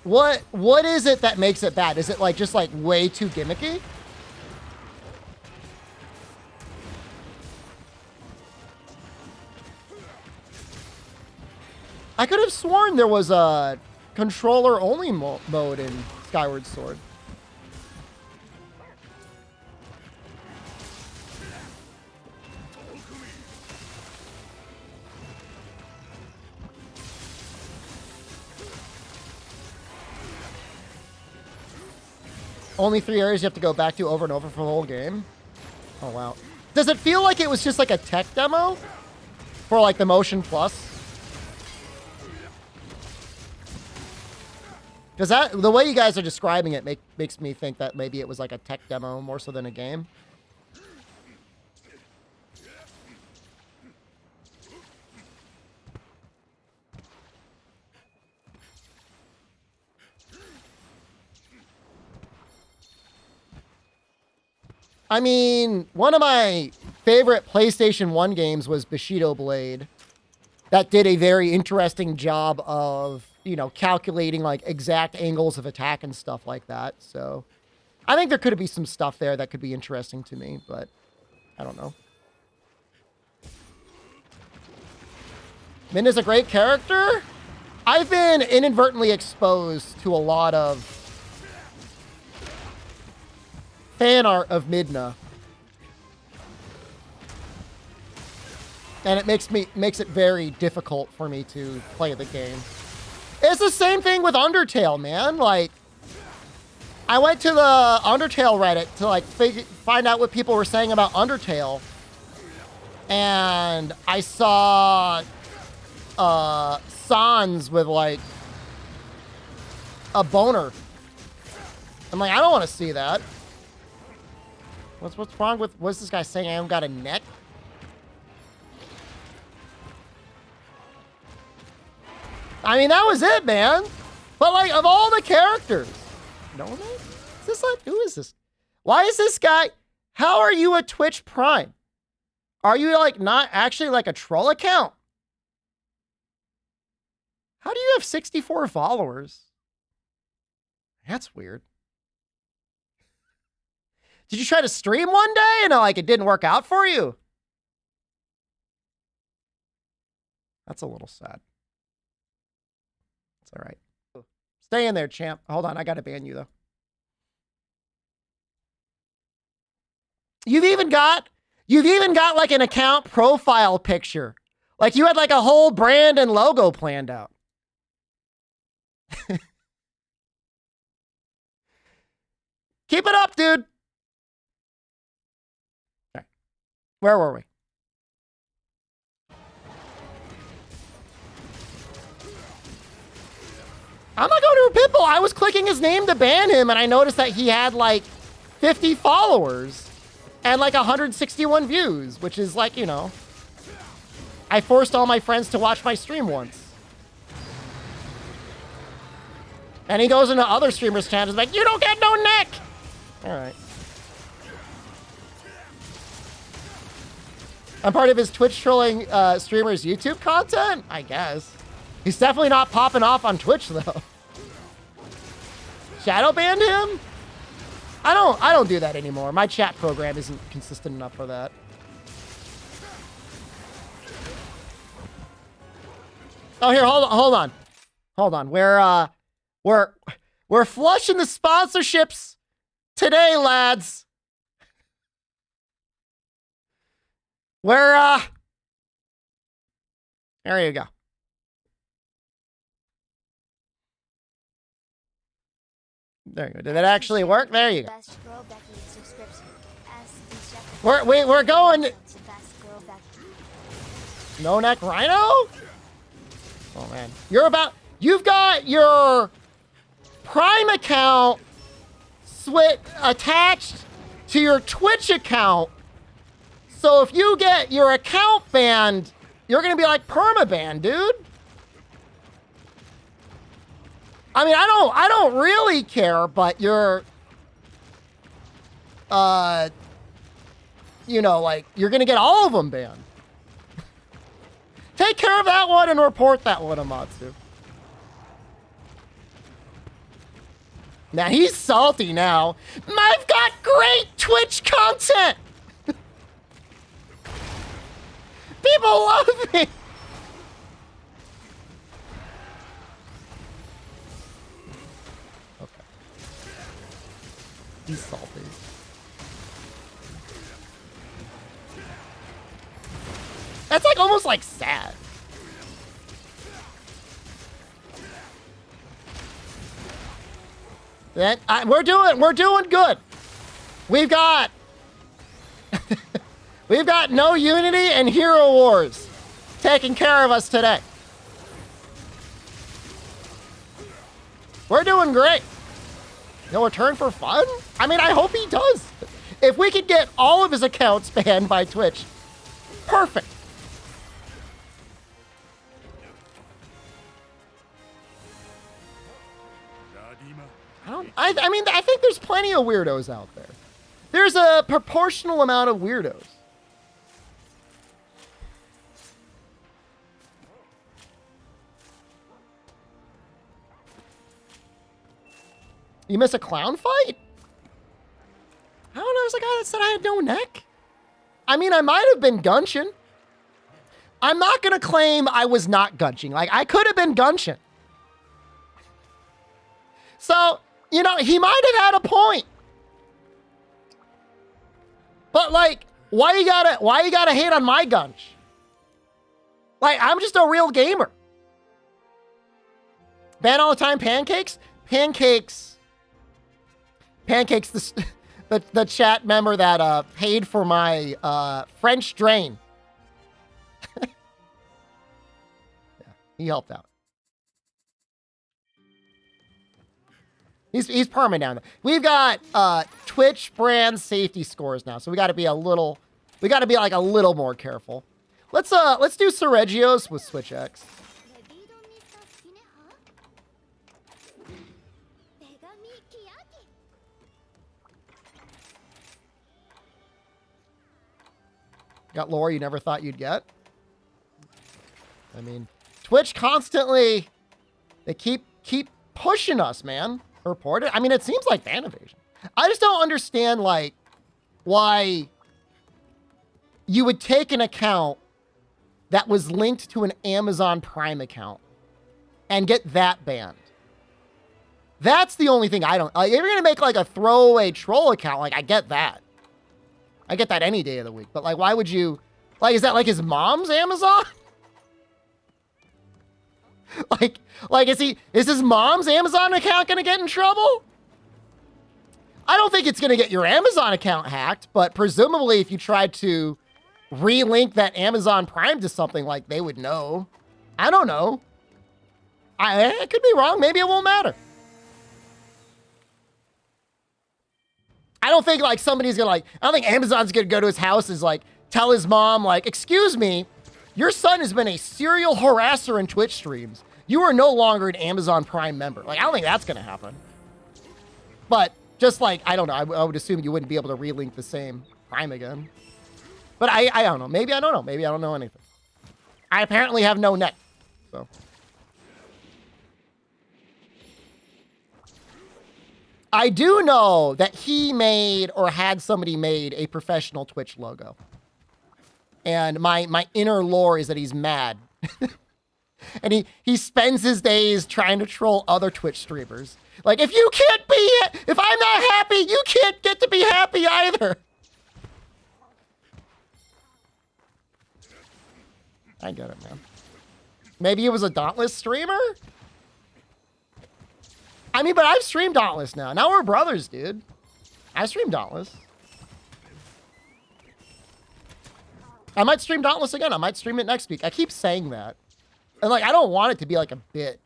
What is it that makes it bad? Is it like just like way too gimmicky? I could have sworn there was a controller only mode in Skyward Sword. Only 3 areas you have to go back to over and over for the whole game? Oh, wow. Does it feel like it was just like a tech demo for like the Motion Plus? Does that, the way you guys are describing it makes me think that maybe it was like a tech demo more so than a game. I mean, one of my favorite PlayStation 1 games was Bushido Blade. That did a very interesting job of, you know, calculating like exact angles of attack and stuff like that. So I think there could be some stuff there that could be interesting to me, but I don't know. Min is a great character. I've been inadvertently exposed to a lot of fan art of Midna. And it makes it very difficult for me to play the game. It's the same thing with Undertale, man. Like, I went to the Undertale Reddit to like find out what people were saying about Undertale. And I saw Sans with like a boner. I'm like, I don't want to see that. What's wrong with, what's this guy saying? I haven't got a neck? I mean, that was it, man. But like, of all the characters, no, is this like, who is this? Why is this guy? How are you a Twitch Prime? Are you like not actually like a troll account? How do you have 64 followers? That's weird. Did you try to stream one day and like it didn't work out for you? That's a little sad. It's all right. Stay in there, champ. Hold on, I gotta ban you though. You've even got like an account profile picture. Like you had like a whole brand and logo planned out. Keep it up, dude. All right. Where were we? I'm not going to a pitbull. I was clicking his name to ban him, and I noticed that he had like 50 followers and like 161 views, which is like, you know, I forced all my friends to watch my stream once. And he goes into other streamers' channels like, you don't get no neck. All right. I'm part of his Twitch trolling streamers' YouTube content? I guess. He's definitely not popping off on Twitch though. Shadow banned him? I don't do that anymore. My chat program isn't consistent enough for that. Oh, here, hold on. We're flushing the sponsorships today, lads. There you go. There you go. Did that actually work? There you go. We're going. No neck rhino? Oh man. You've got your Prime account attached to your Twitch account. So if you get your account banned, you're gonna be like perma-banned, dude. I mean, I don't really care, but you're, you know, like, you're gonna get all of them banned. Take care of that one and report that one, Amatsu. Now, he's salty now. I've got great Twitch content! People love me! He's salty. That's like almost like sad. We're doing good. We've got we've got no unity and hero wars taking care of us today. We're doing great. No return for fun? I mean, I hope he does. If we could get all of his accounts banned by Twitch, perfect. I mean, I think there's plenty of weirdos out there. There's a proportional amount of weirdos. You miss a clown fight? I don't know. There's a guy that said I had no neck. I mean, I might have been gunching. I'm not going to claim I was not gunching. Like, I could have been gunching. So, you know, he might have had a point. But, like, why you gotta hate on my gunch? Like, I'm just a real gamer. Ban all the time pancakes? Pancakes, the chat member that paid for my French drain. Yeah, he helped out. He's permanent down there. We've got Twitch brand safety scores now, so we got to be like a little more careful. Let's do Seregios with Switch X. Got lore you never thought you'd get. I mean, Twitch constantly, they keep pushing us, man. Report it. I mean, it seems like fan evasion. I just don't understand, like, why you would take an account that was linked to an Amazon Prime account and get that banned. That's the only thing I don't, like, if you're going to make like a throwaway troll account, like, I get that. I get that any day of the week. But like, why would you, like, is that like his mom's Amazon? like, is his mom's Amazon account going to get in trouble? I don't think it's going to get your Amazon account hacked, but presumably if you tried to relink that Amazon Prime to something, like, they would know. I don't know. I could be wrong. Maybe it won't matter. I don't think, like, somebody's gonna, like, I don't think Amazon's gonna go to his house and, like, tell his mom, like, excuse me, your son has been a serial harasser in Twitch streams. You are no longer an Amazon Prime member. Like, I don't think that's gonna happen. But just, like, I don't know. I would assume you wouldn't be able to relink the same Prime again. But I don't know. Maybe I don't know. Maybe I don't know anything. I apparently have no net. So. I do know that he made or had somebody made a professional Twitch logo. And my inner lore is that he's mad. And he spends his days trying to troll other Twitch streamers. Like, if I'm not happy, you can't get to be happy either. I get it, man. Maybe he was a Dauntless streamer? I mean, but I've streamed Dauntless now. Now we're brothers, dude. I stream Dauntless. I might stream Dauntless again. I might stream it next week. I keep saying that. And, like, I don't want it to be like a bit.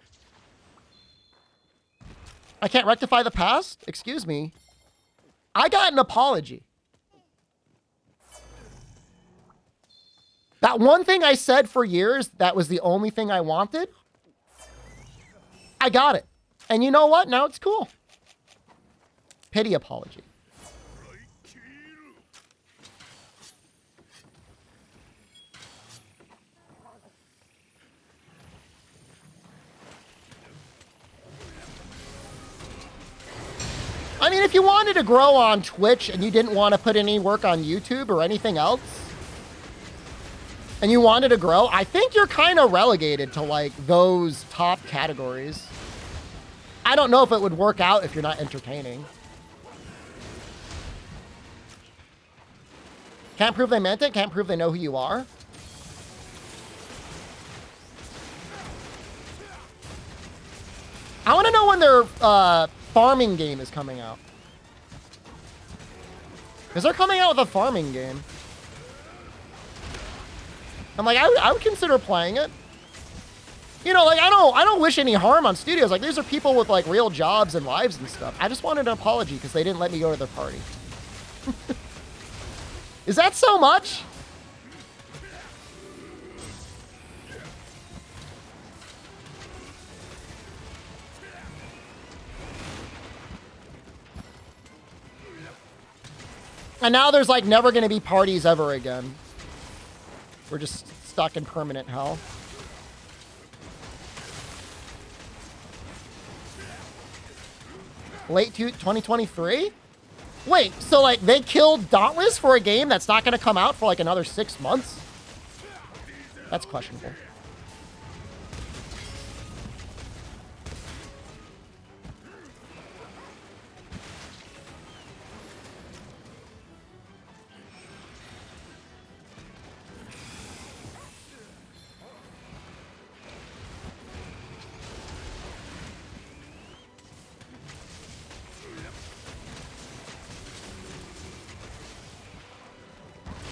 I can't rectify the past? Excuse me. I got an apology. That one thing I said for years, that was the only thing I wanted. I got it. And you know what? Now it's cool. Pity apology. I mean, if you wanted to grow on Twitch and you didn't want to put any work on YouTube or anything else, and you wanted to grow, I think you're kind of relegated to, like, those top categories. I don't know if it would work out if you're not entertaining. Can't prove they meant it. Can't prove they know who you are. I want to know when their farming game is coming out. Because they're coming out with a farming game. I'm like, I would consider playing it. You know, like, I don't wish any harm on studios. Like, these are people with, like, real jobs and lives and stuff. I just wanted an apology because they didn't let me go to their party. Is that so much? And now there's, like, never going to be parties ever again. We're just stuck in permanent hell. Late 2023? Wait, so, like, they killed Dauntless for a game that's not going to come out for, like, another 6 months? That's questionable.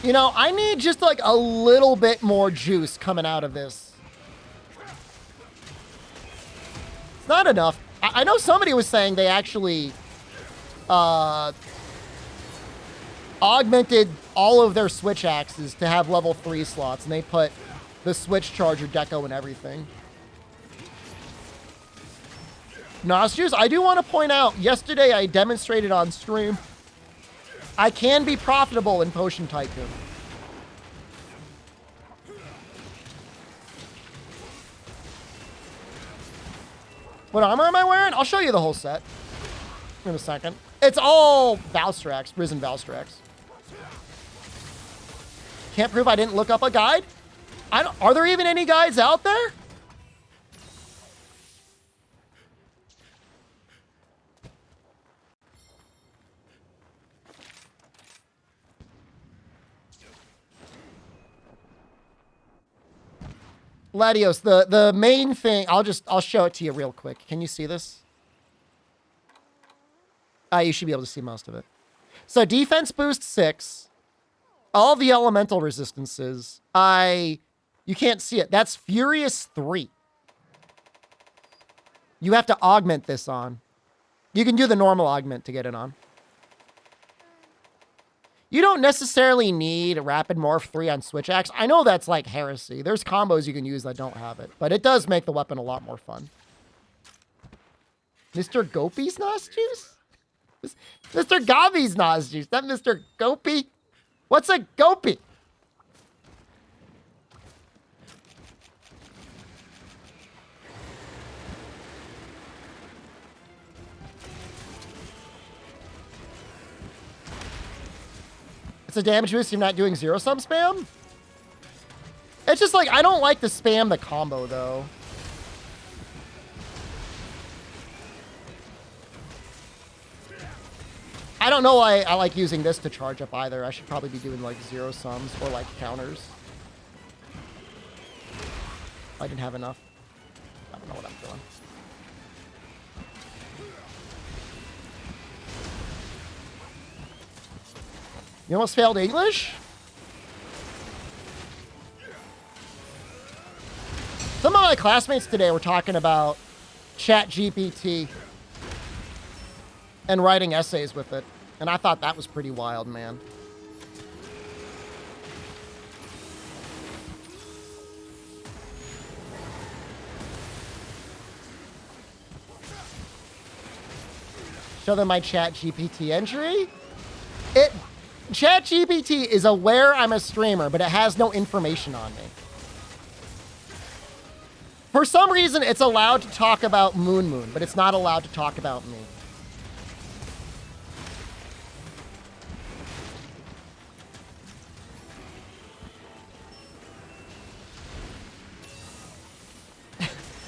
You know, I need just, like, a little bit more juice coming out of this. It's not enough. I know somebody was saying they actually augmented all of their Switch axes to have level 3 slots, and they put the Switch charger deco and everything. Nos I do want to point out, yesterday I demonstrated on stream I can be profitable in Potion Tycoon. What armor am I wearing? I'll show you the whole set in a second. It's all Valstrax, Risen Valstrax. Can't prove I didn't look up a guide. Are there even any guides out there? Latios, the main thing, I'll show it to you real quick. Can you see this? You should be able to see most of it. So defense boost 6. All the elemental resistances. You can't see it. That's Furious 3. You have to augment this on. You can do the normal augment to get it on. You don't necessarily need Rapid Morph 3 on Switch Axe. I know that's like heresy. There's combos you can use that don't have it, but it does make the weapon a lot more fun. Mr. Gopi's Nos Juice? Mr. Gavi's Nos Juice, not Mr. Gopi. What's a Gopi? It's a damage boost. You're not doing zero sum spam. It's just like, I don't like to spam the combo though. I don't know why I like using this to charge up either. I should probably be doing like zero sums or like counters. I didn't have enough. I don't know what I'm doing. You almost failed English? Some of my classmates today were talking about ChatGPT and writing essays with it. And I thought that was pretty wild, man. Show them my ChatGPT entry. ChatGPT is aware I'm a streamer, but it has no information on me. For some reason, it's allowed to talk about Moon, but it's not allowed to talk about me.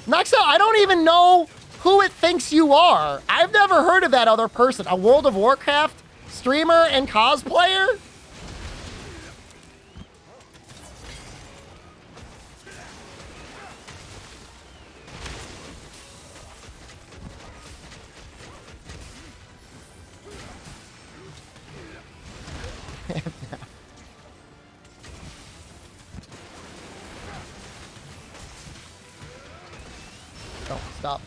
Nuxo, I don't even know who it thinks you are. I've never heard of that other person. A World of Warcraft streamer and cosplayer? Oh, stop.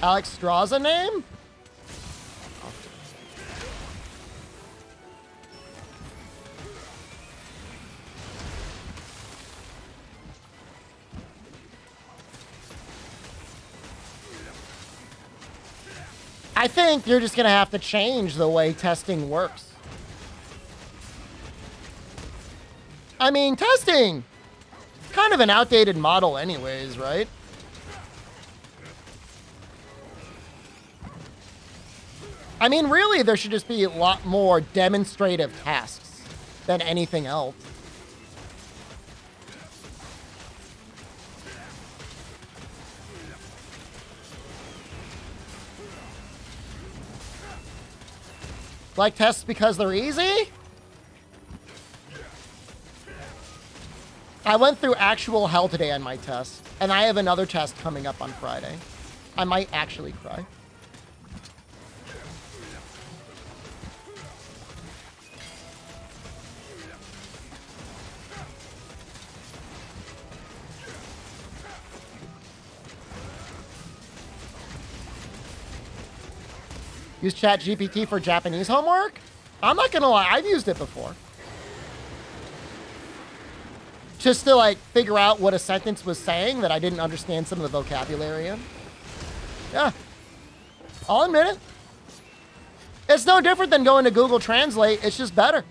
Alex Straw's a name? I think you're just going to have to change the way testing works. I mean, testing, kind of an outdated model anyways, right? I mean, really, there should just be a lot more demonstrative tasks than anything else. Like tests because they're easy? I went through actual hell today on my test, and I have another test coming up on Friday. I might actually cry. Use ChatGPT for Japanese homework? I'm not gonna lie, I've used it before. Just to like figure out what a sentence was saying that I didn't understand some of the vocabulary in. Yeah, I'll admit it. It's no different than going to Google Translate, it's just better.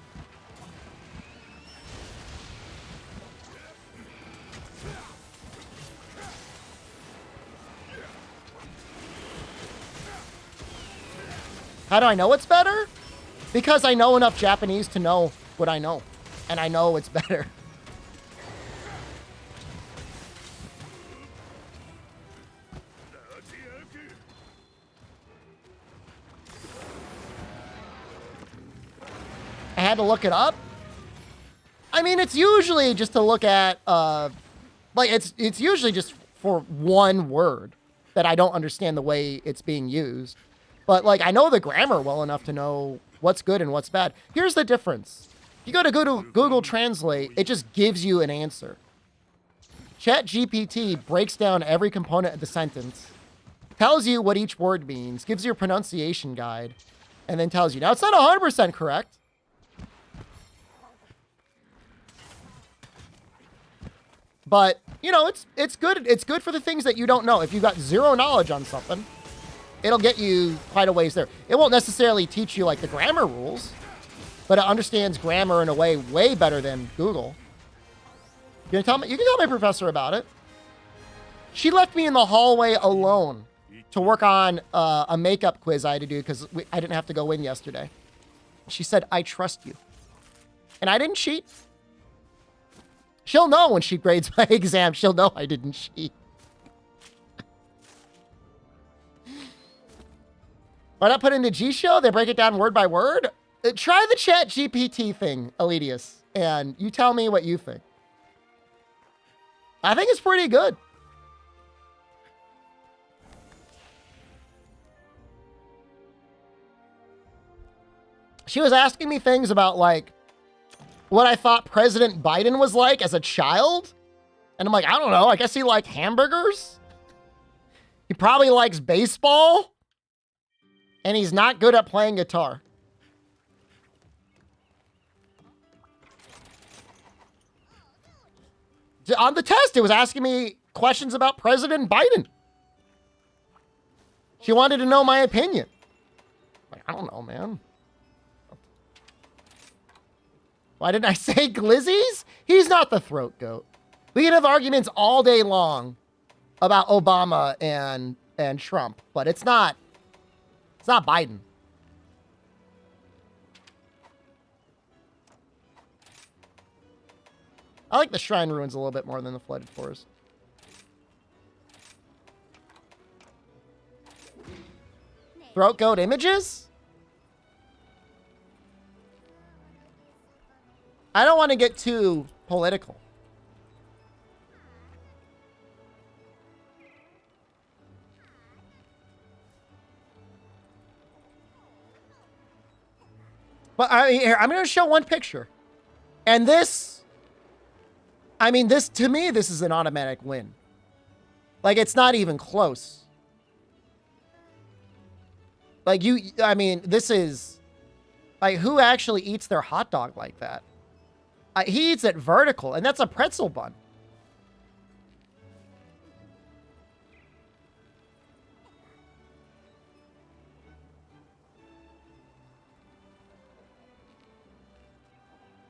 How do I know it's better? Because I know enough Japanese to know what I know. And I know it's better. I had to look it up. I mean, it's usually just to look at, like, it's usually just for one word that I don't understand the way it's being used. But, like, I know the grammar well enough to know what's good and what's bad. Here's the difference. If you go to Google Translate, it just gives you an answer. ChatGPT breaks down every component of the sentence, tells you what each word means, gives you a pronunciation guide, and then tells you. Now, it's not 100% correct. But, you know, it's good. It's good for the things that you don't know. If you've got zero knowledge on something, it'll get you quite a ways there. It won't necessarily teach you, like, the grammar rules, but it understands grammar in a way way better than Google. You can tell my professor about it. She left me in the hallway alone to work on a makeup quiz I had to do because I didn't have to go in yesterday. She said, I trust you. And I didn't cheat. She'll know when she grades my exam. She'll know I didn't cheat. Why not put into G-Show? They break it down word by word. Try the Chat GPT thing, Elitius, and you tell me what you think. I think it's pretty good. She was asking me things about, like, what I thought President Biden was like as a child. And I'm like, I don't know. I guess he liked hamburgers. He probably likes baseball. And he's not good at playing guitar. On the test, it was asking me questions about President Biden. She wanted to know my opinion. Like, I don't know, man. Why didn't I say glizzies? He's not the throat goat. We can have arguments all day long about Obama and Trump, but it's not Biden. I like the Shrine Ruins a little bit more than the Flooded Forest. Throat goat images? I don't want to get too political. But I'm going to show one picture. And this, I mean, this, to me, this is an automatic win. Like, it's not even close. Like, I mean, this is, like, who actually eats their hot dog like that? He eats it vertical, and that's a pretzel bun.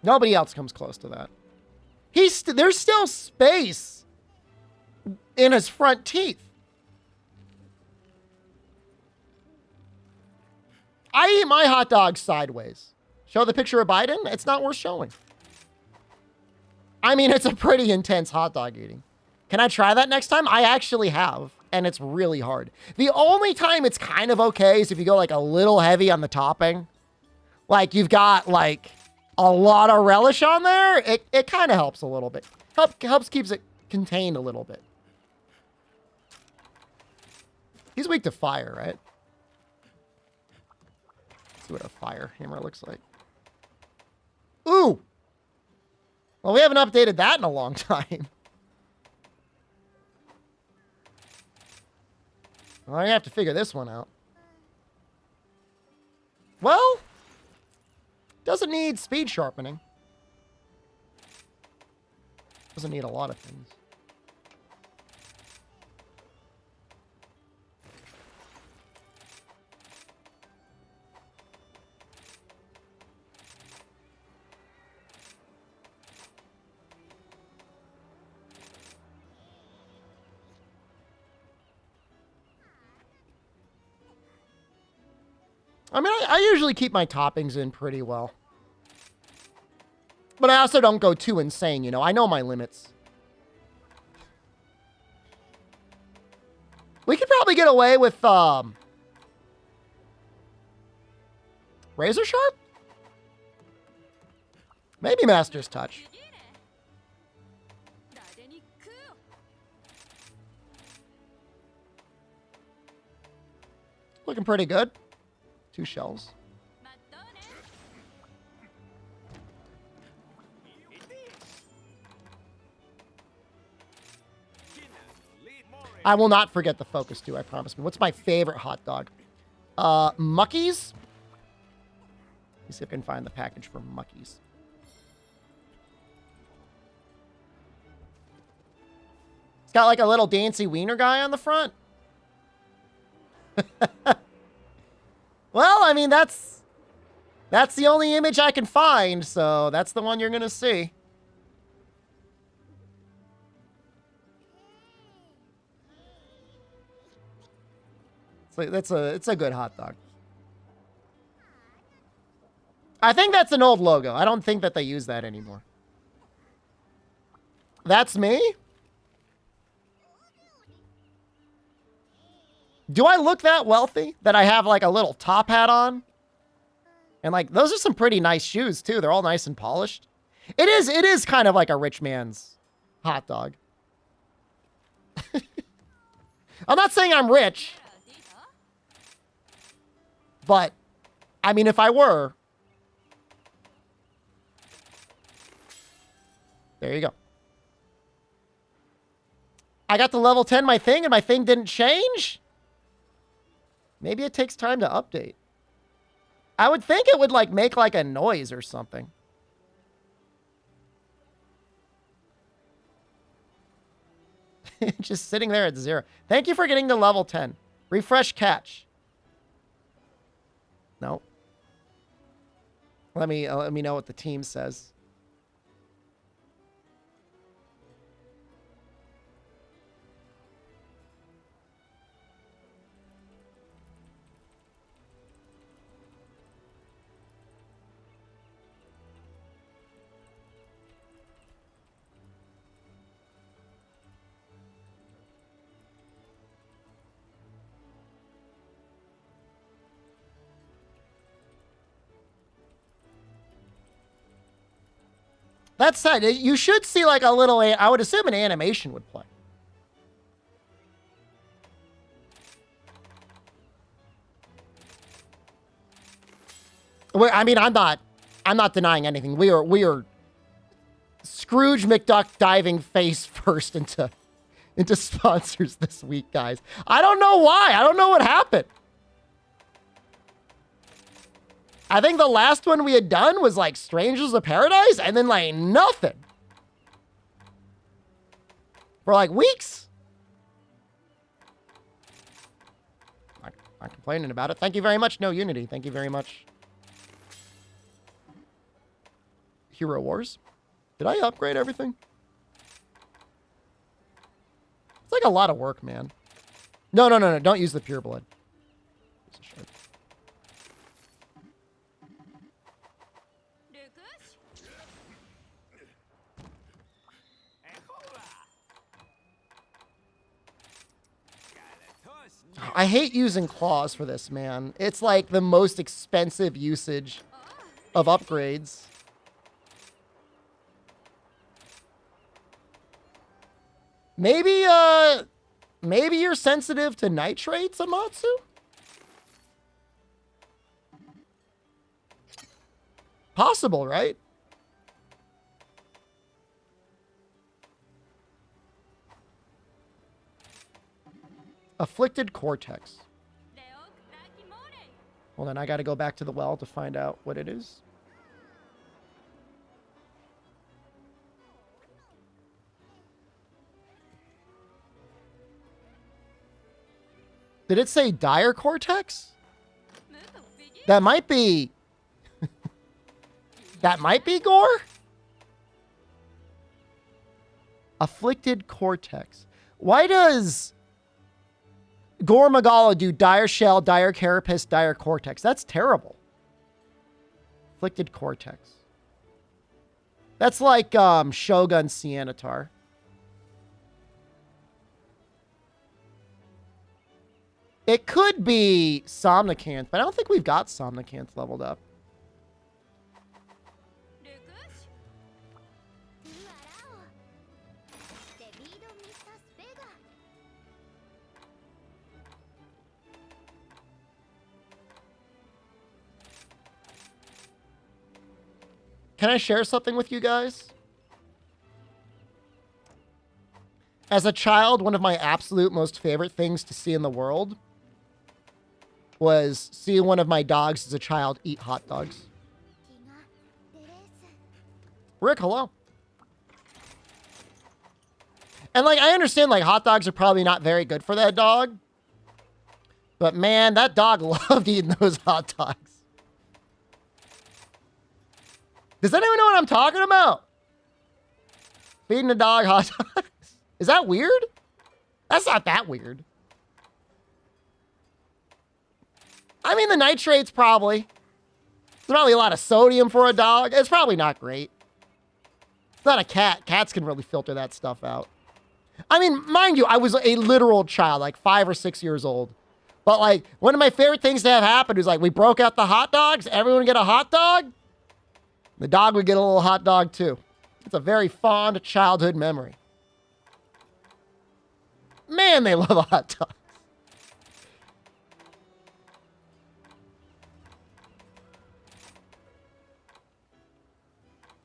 Nobody else comes close to that. There's still space in his front teeth. I eat my hot dog sideways. Show the picture of Biden? It's not worth showing. I mean, it's a pretty intense hot dog eating. Can I try that next time? I actually have, and it's really hard. The only time it's kind of okay is if you go like a little heavy on the topping. Like you've got like a lot of relish on there. It kind of helps a little bit. Helps keeps it contained a little bit. He's weak to fire, right? Let's see what a fire hammer looks like. Ooh! Well, we haven't updated that in a long time. Well, I have to figure this one out. Well, doesn't need speed sharpening. Doesn't need a lot of things. I mean, I usually keep my toppings in pretty well. But I also don't go too insane, you know. I know my limits. We could probably get away with Razor Sharp? Maybe Master's Touch. Looking pretty good. 2 shells. I will not forget the focus too, I promise me. What's my favorite hot dog? Muckies? Let me see if I can find the package for Muckies. It's got like a little dancy wiener guy on the front. Well, I mean, that's the only image I can find, so that's the one you're gonna see. It's a good hot dog. I think that's an old logo. I don't think that they use that anymore. That's me? Do I look that wealthy that I have like a little top hat on? And like, those are some pretty nice shoes too. They're all nice and polished. It is kind of like a rich man's hot dog. I'm not saying I'm rich. But, I mean, if I were... There you go. I got to level 10 my thing and my thing didn't change? Maybe it takes time to update. I would think it would like make like a noise or something. Just sitting there at 0. Thank you for getting to level 10. Refresh catch. No. Let me know what the team says. That said, you should see like a little, I would assume an animation would play. I mean, I'm not denying anything. We are Scrooge McDuck diving face first into sponsors this week, guys. I don't know why. I don't know what happened. I think the last one we had done was like Strangers of Paradise and then like nothing. For like weeks. I'm not complaining about it. Thank you very much, No Unity. Thank you very much. Hero Wars. Did I upgrade everything? It's like a lot of work, man. No. Don't use the pure blood. I hate using claws for this, man. It's like the most expensive usage of upgrades. Maybe you're sensitive to nitrates, Amatsu? Possible, right? Afflicted Cortex. Hold on, I gotta go back to the well to find out what it is. Did it say dire cortex? That might be... that might be gore? Afflicted cortex. Why does... Gore Magala do dire shell, dire carapace, dire cortex. That's terrible. Afflicted cortex. That's like Shogun Cianatar. It could be Somnicanth, but I don't think we've got Somnicanth leveled up. Can I share something with you guys? As a child, one of my absolute most favorite things to see in the world was seeing one of my dogs as a child eat hot dogs. Rick, hello. And like, I understand like hot dogs are probably not very good for that dog. But man, that dog loved eating those hot dogs. Does anyone know what I'm talking about? Feeding a dog hot dogs? Is that weird? That's not that weird. I mean, the nitrates probably. There's probably a lot of sodium for a dog. It's probably not great. It's not a cat. Cats can really filter that stuff out. I mean, mind you, I was a literal child, like 5 or 6 years old. But like, one of my favorite things to have happen was like, we broke out the hot dogs. Everyone would get a hot dog. The dog would get a little hot dog too. It's a very fond childhood memory. Man, they love hot dogs.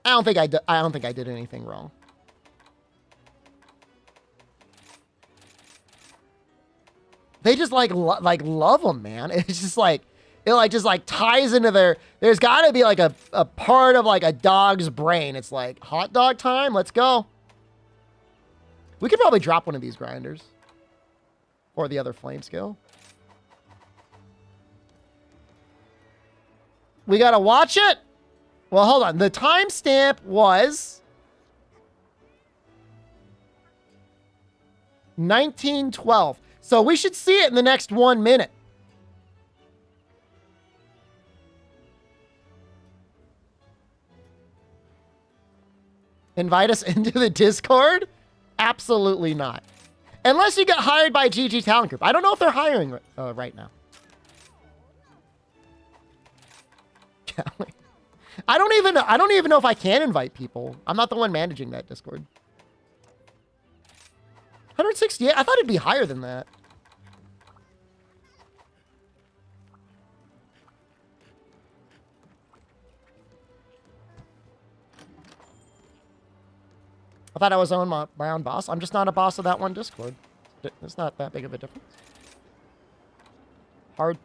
I don't think I did anything wrong. They just like love them, man. It's just like it like just like ties into their. There's got to be like a part of like a dog's brain. It's like hot dog time. Let's go. We could probably drop one of these grinders. Or the other flame skill. We gotta watch it. Well, hold on. The timestamp was 1912. So we should see it in the next 1 minute. Invite us into the Discord? Absolutely not. Unless you get hired by GG Talent Group. I don't know if they're hiring right now. I don't even know if I can invite people. I'm not the one managing that Discord. 168? I thought it'd be higher than that. I thought I was on my own boss. I'm just not a boss of that one Discord. It's not that big of a difference. Hard.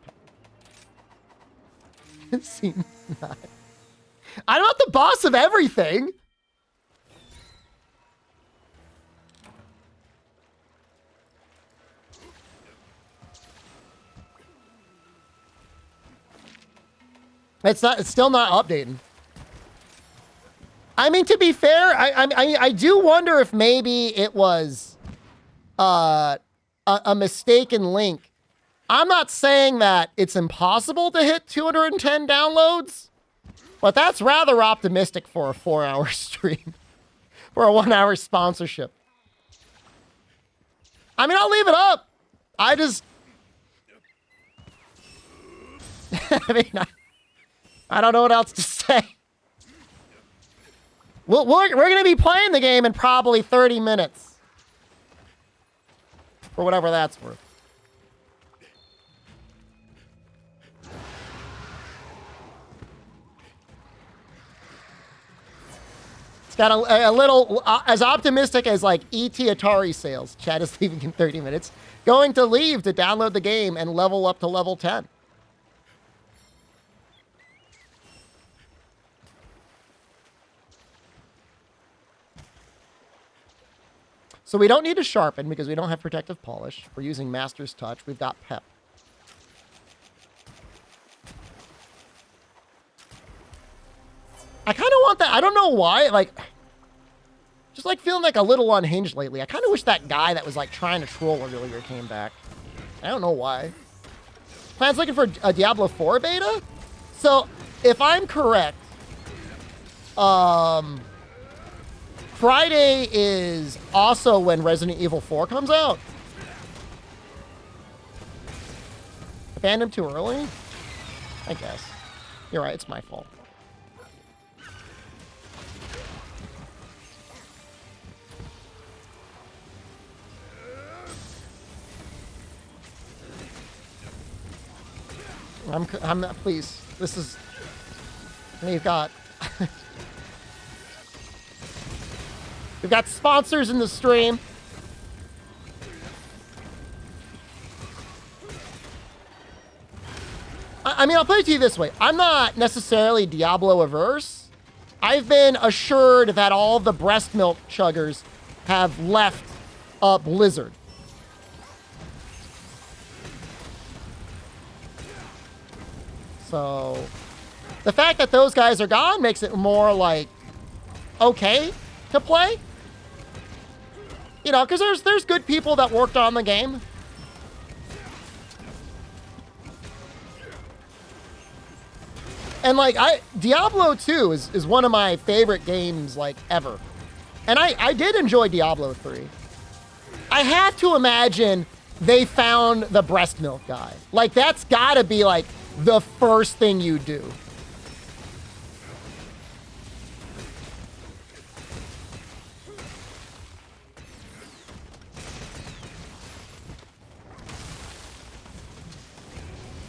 It seems not. I'm not the boss of everything. It's still not updating. I mean, to be fair, I do wonder if maybe it was a mistaken link. I'm not saying that it's impossible to hit 210 downloads, but that's rather optimistic for a 4-hour stream, for a 1-hour sponsorship. I mean, I'll leave it up. I just, I mean, I don't know what else to say. We're going to be playing the game in probably 30 minutes. For whatever that's worth. It's got a little, as optimistic as like ET Atari sales. Chad is leaving in 30 minutes. Going to leave to download the game and level up to level 10. So we don't need to sharpen because we don't have protective polish. We're using Master's Touch. We've got Pep. I kind of want that. I don't know why. Like, just like feeling like a little unhinged lately. I kind of wish that guy that was like trying to troll earlier came back. I don't know why. Plan's looking for a Diablo 4 beta? So, if I'm correct, Friday is also when Resident Evil 4 comes out. Abandoned too early? I guess. You're right, it's my fault. I'm not, please. This is, we've got, we've got sponsors in the stream. I mean, I'll put it to you this way. I'm not necessarily Diablo averse. I've been assured that all the breast milk chuggers have left Blizzard. So the fact that those guys are gone makes it more like okay to play. You know, because there's good people that worked on the game. And like Diablo 2 is one of my favorite games like ever. And I did enjoy Diablo 3. I have to imagine they found the breast milk guy. Like that's gotta be like the first thing you do.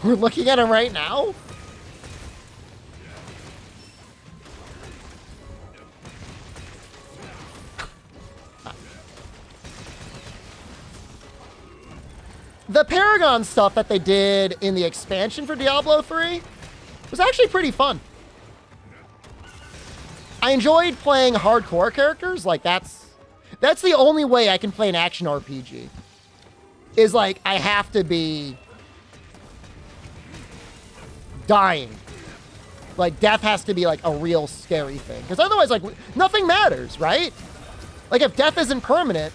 We're looking at him right now? The Paragon stuff that they did in the expansion for Diablo 3 was actually pretty fun. I enjoyed playing hardcore characters. Like that's the only way I can play an action RPG. Is like I have to be dying. Like death has to be like a real scary thing. Because otherwise like nothing matters, right? Like if death isn't permanent,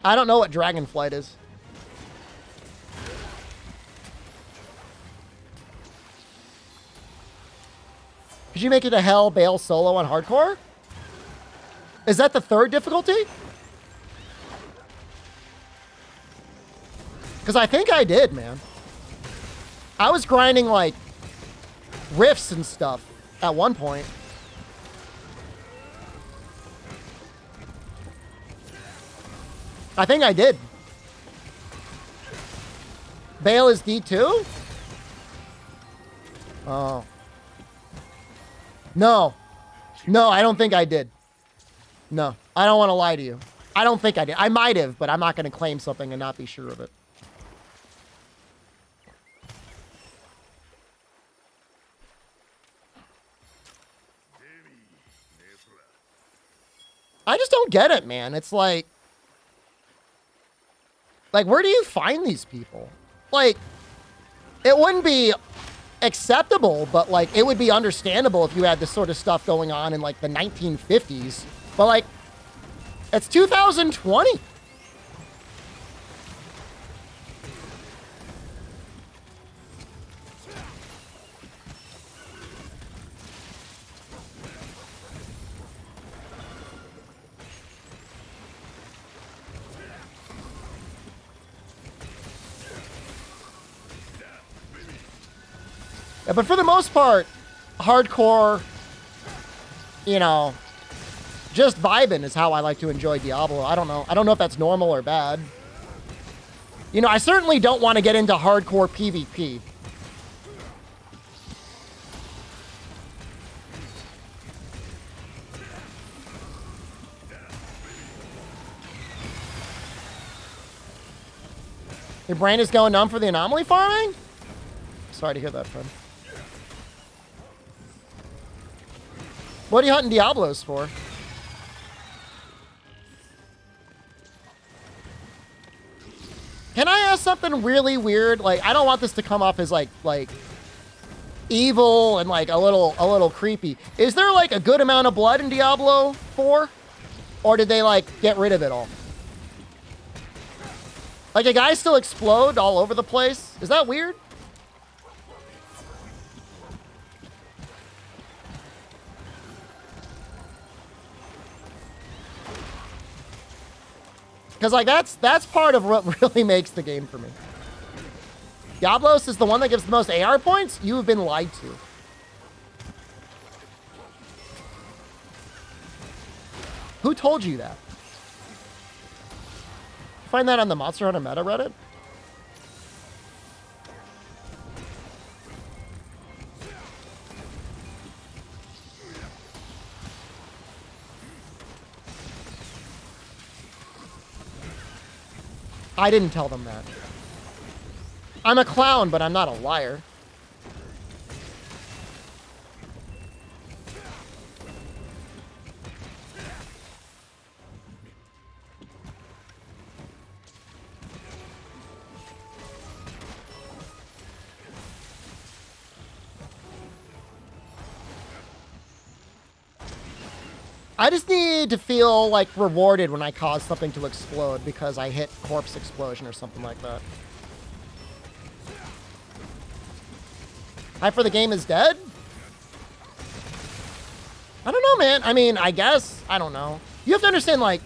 I don't know what Dragonflight is. Could you make it a Hell Bale solo on hardcore? Is that the third difficulty? Because I think I did, man. I was grinding like riffs and stuff at one point. I think I did. Bale is D2? Oh. No. No, I don't think I did. No. I don't want to lie to you. I don't think I did. I might have, but I'm not going to claim something and not be sure of it. I just don't get it, man. It's like, where do you find these people? Like, it wouldn't be acceptable, but, like, it would be understandable if you had this sort of stuff going on in, like, the 1950s. But, like, it's 2020. Yeah, but for the most part, hardcore, you know, just vibing is how I like to enjoy Diablo. I don't know. I don't know if that's normal or bad. You know, I certainly don't want to get into hardcore PvP. Your brain is going numb for the anomaly farming? Sorry to hear that, friend. What are you hunting Diablos for? Can I ask something really weird? Like, I don't want this to come off as like evil and like a little creepy. Is there like a good amount of blood in Diablo 4? Or did they like get rid of it all? Like a guy still explode all over the place? Is that weird? Because like that's part of what really makes the game for me. Diablos is the one that gives the most AR points? You have been lied to. Who told you that? Find that on the Monster Hunter meta Reddit? I didn't tell them that. I'm a clown, but I'm not a liar. I just need to feel like rewarded when I cause something to explode because I hit corpse explosion or something like that. Hype for the game is dead? I don't know, man. I mean, I guess. I don't know. You have to understand, like,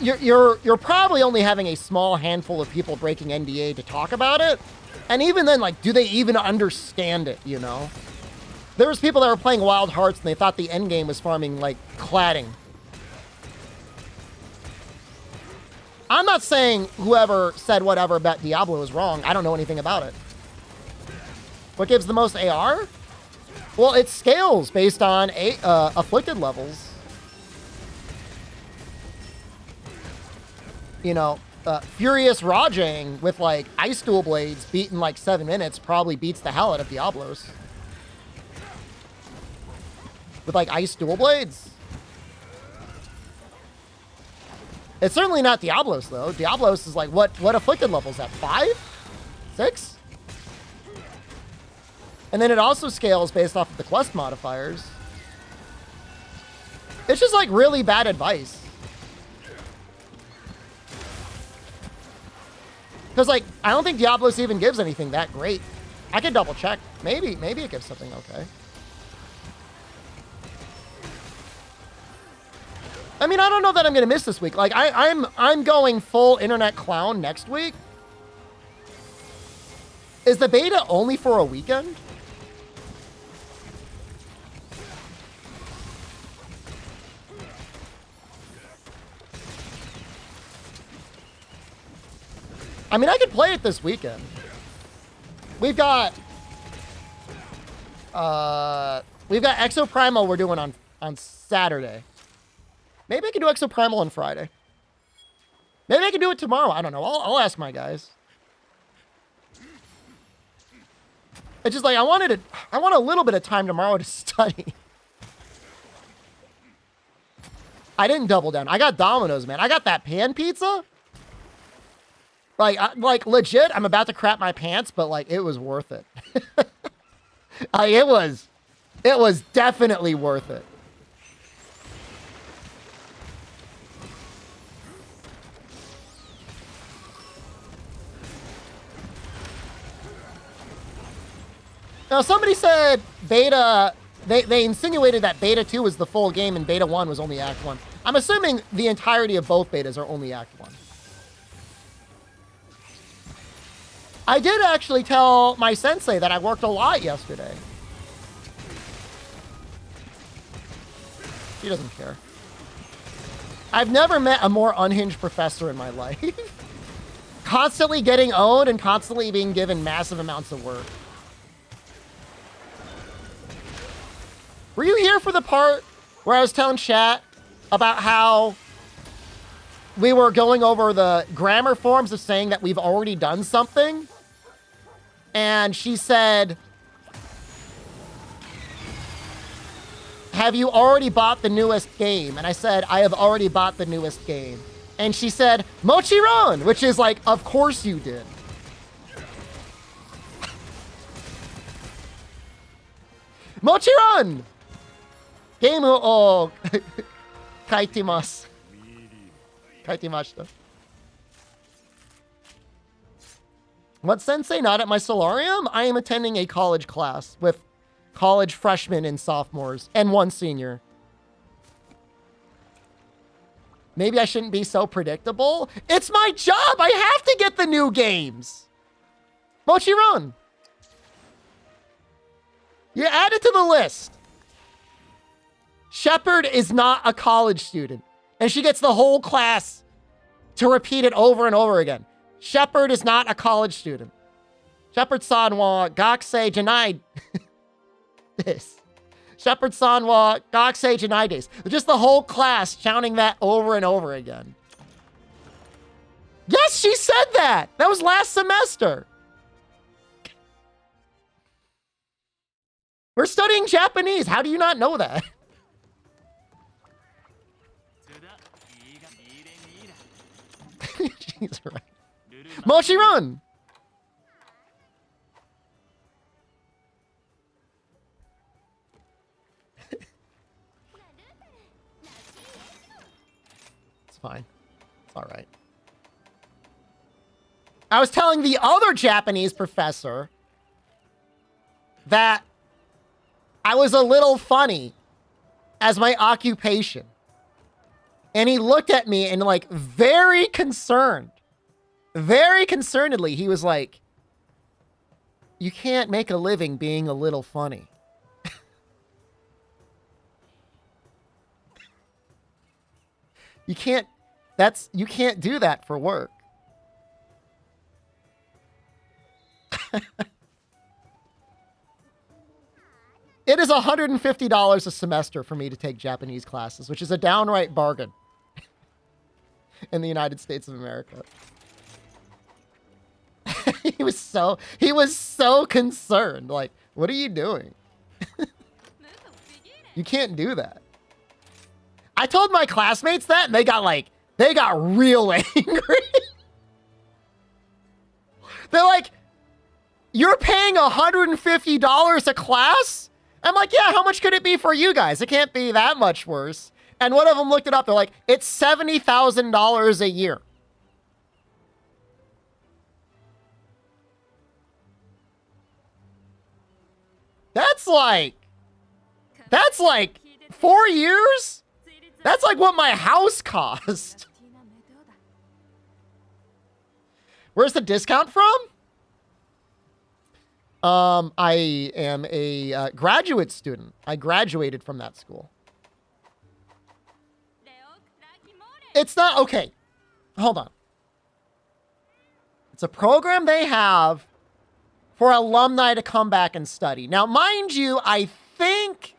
you're probably only having a small handful of people breaking NDA to talk about it. And even then, like, do they even understand it, you know? There was people that were playing Wild Hearts and they thought the end game was farming, like, cladding. I'm not saying whoever said whatever about Diablo is wrong. I don't know anything about it. What gives the most AR? Well, it scales based on afflicted levels. You know, Furious Rajang with, like, Ice Dual Blades beaten, like, 7 minutes probably beats the hell out of Diablos. With, like, Ice Dual Blades. It's certainly not Diablos, though. Diablos is, like, what afflicted level is that? 5? 6? And then it also scales based off of the quest modifiers. It's just, like, really bad advice. Because, like, I don't think Diablos even gives anything that great. I could double check. Maybe it gives something okay. I mean, I don't know that I'm going to miss this week. Like, I'm going full internet clown next week. Is the beta only for a weekend? I mean, I could play it this weekend. We've got Exoprimal we're doing on Saturday. Maybe I can do Exoprimal on Friday. Maybe I can do it tomorrow. I don't know. I'll ask my guys. It's just like I want a little bit of time tomorrow to study. I didn't double down. I got Domino's, man. I got that pan pizza. Like legit, I'm about to crap my pants, but like it was worth it. It was definitely worth it. Now, somebody said beta, they insinuated that beta 2 was the full game and beta 1 was only act 1. I'm assuming the entirety of both betas are only act 1. I did actually tell my sensei that I worked a lot yesterday. He doesn't care. I've never met a more unhinged professor in my life. Constantly getting owned and constantly being given massive amounts of work. Were you here for the part where I was telling chat about how we were going over the grammar forms of saying that we've already done something? And she said, have you already bought the newest game? And I said, I have already bought the newest game. And she said, Mochiron, which is like, of course you did. Mochi run! Game o kaitimasu. Kaitimashita. What, sensei? Not at my solarium? I am attending a college class with college freshmen and sophomores and one senior. Maybe I shouldn't be so predictable. It's my job. I have to get the new games. Mochi run. You add it to the list. Shepard is not a college student. And she gets the whole class to repeat it over and over again. Shepard is not a college student. Shepard-san wa gakusei janai this. Shepard-san wa gakusei janai desu. Just the whole class shouting that over and over again. Yes, she said that. That was last semester. We're studying Japanese. How do you not know that? She's right. Mochi run! It's fine. It's all right. I was telling the other Japanese professor that I was a little funny as my occupation. And he looked at me and, like, very concernedly, he was like, you can't make a living being a little funny. You can't do that for work. It is $150 a semester for me to take Japanese classes, which is a downright bargain in the United States of America. He was so concerned. Like, what are you doing? You can't do that. I told my classmates that, and they got real angry. They're like, you're paying $150 a class? I'm like, yeah, how much could it be for you guys? It can't be that much worse. And one of them looked it up. They're like, it's $70,000 a year. That's like 4 years? That's like what my house cost. Where's the discount from? I am a graduate student. I graduated from that school. It's not, okay, hold on. It's a program they have for alumni to come back and study. Now, mind you, I think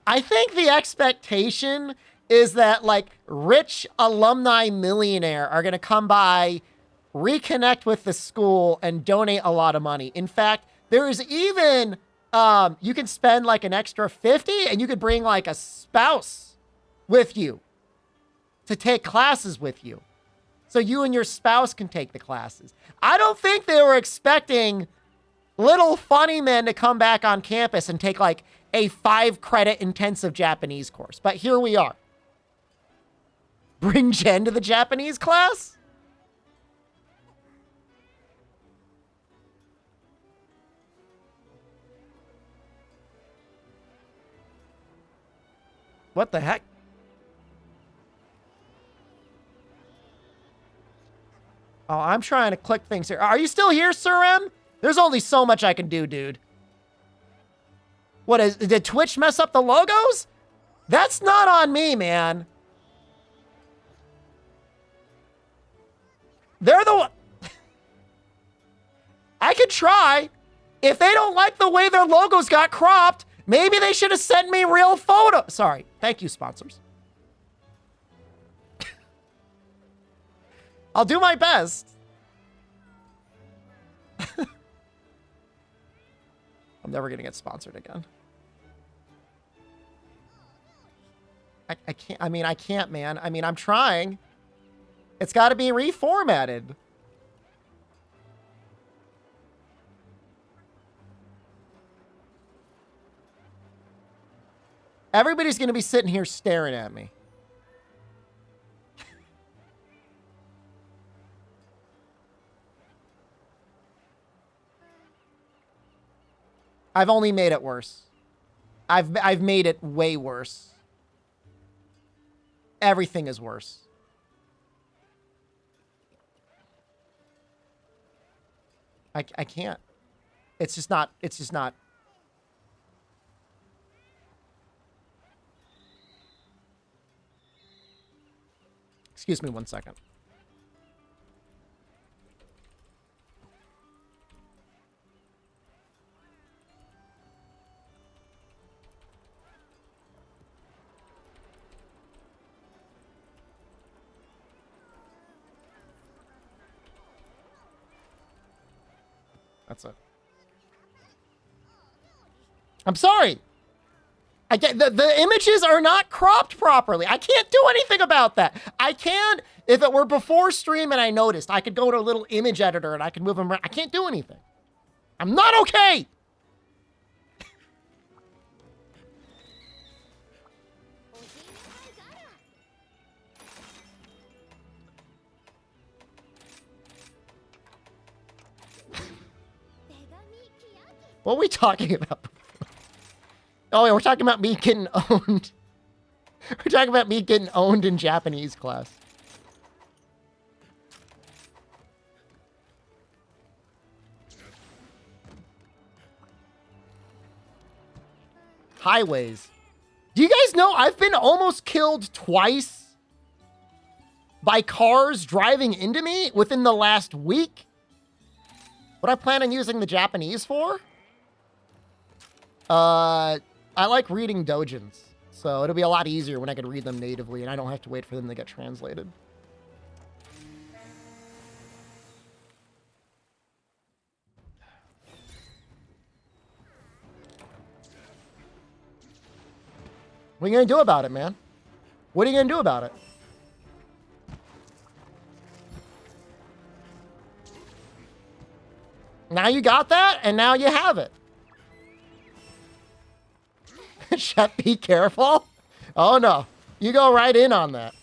the expectation is that, like, rich alumni millionaire are going to come by, reconnect with the school, and donate a lot of money. In fact, there is even, you can spend like an extra 50 and you could bring like a spouse with you to take classes with you. So you and your spouse can take the classes. I don't think they were expecting little funny men to come back on campus and take like a 5-credit intensive Japanese course. But here we are. Bring Jen to the Japanese class? What the heck? Oh, I'm trying to click things here. Are you still here, Sir M? There's only so much I can do, dude. What is, did Twitch mess up the logos? That's not on me, man. They're the one. I could try. If they don't like the way their logos got cropped, maybe they should have sent me real photos. Sorry. Thank you, sponsors. I'll do my best. I'm never going to get sponsored again. I can't, I can't, man. I'm trying. It's got to be reformatted. Everybody's going to be sitting here staring at me. I've only made it worse. I've made it way worse. Everything is worse. I can't. It's just not. Excuse me 1 second. That's it. I'm sorry. I get the images are not cropped properly. I can't do anything about that. I can, if it were before stream and I noticed, I could go to a little image editor and I could move them around. I can't do anything. I'm not okay. What are we talking about? Oh, yeah, we're talking about me getting owned. We're talking about me getting owned in Japanese class. Highways. Do you guys know I've been almost killed twice by cars driving into me within the last week? What I plan on using the Japanese for? I like reading doujins, so it'll be a lot easier when I can read them natively and I don't have to wait for them to get translated. What are you gonna do about it, man? What are you gonna do about it? Now you got that, and now you have it. Shep, be careful. Oh, no. You go right in on that.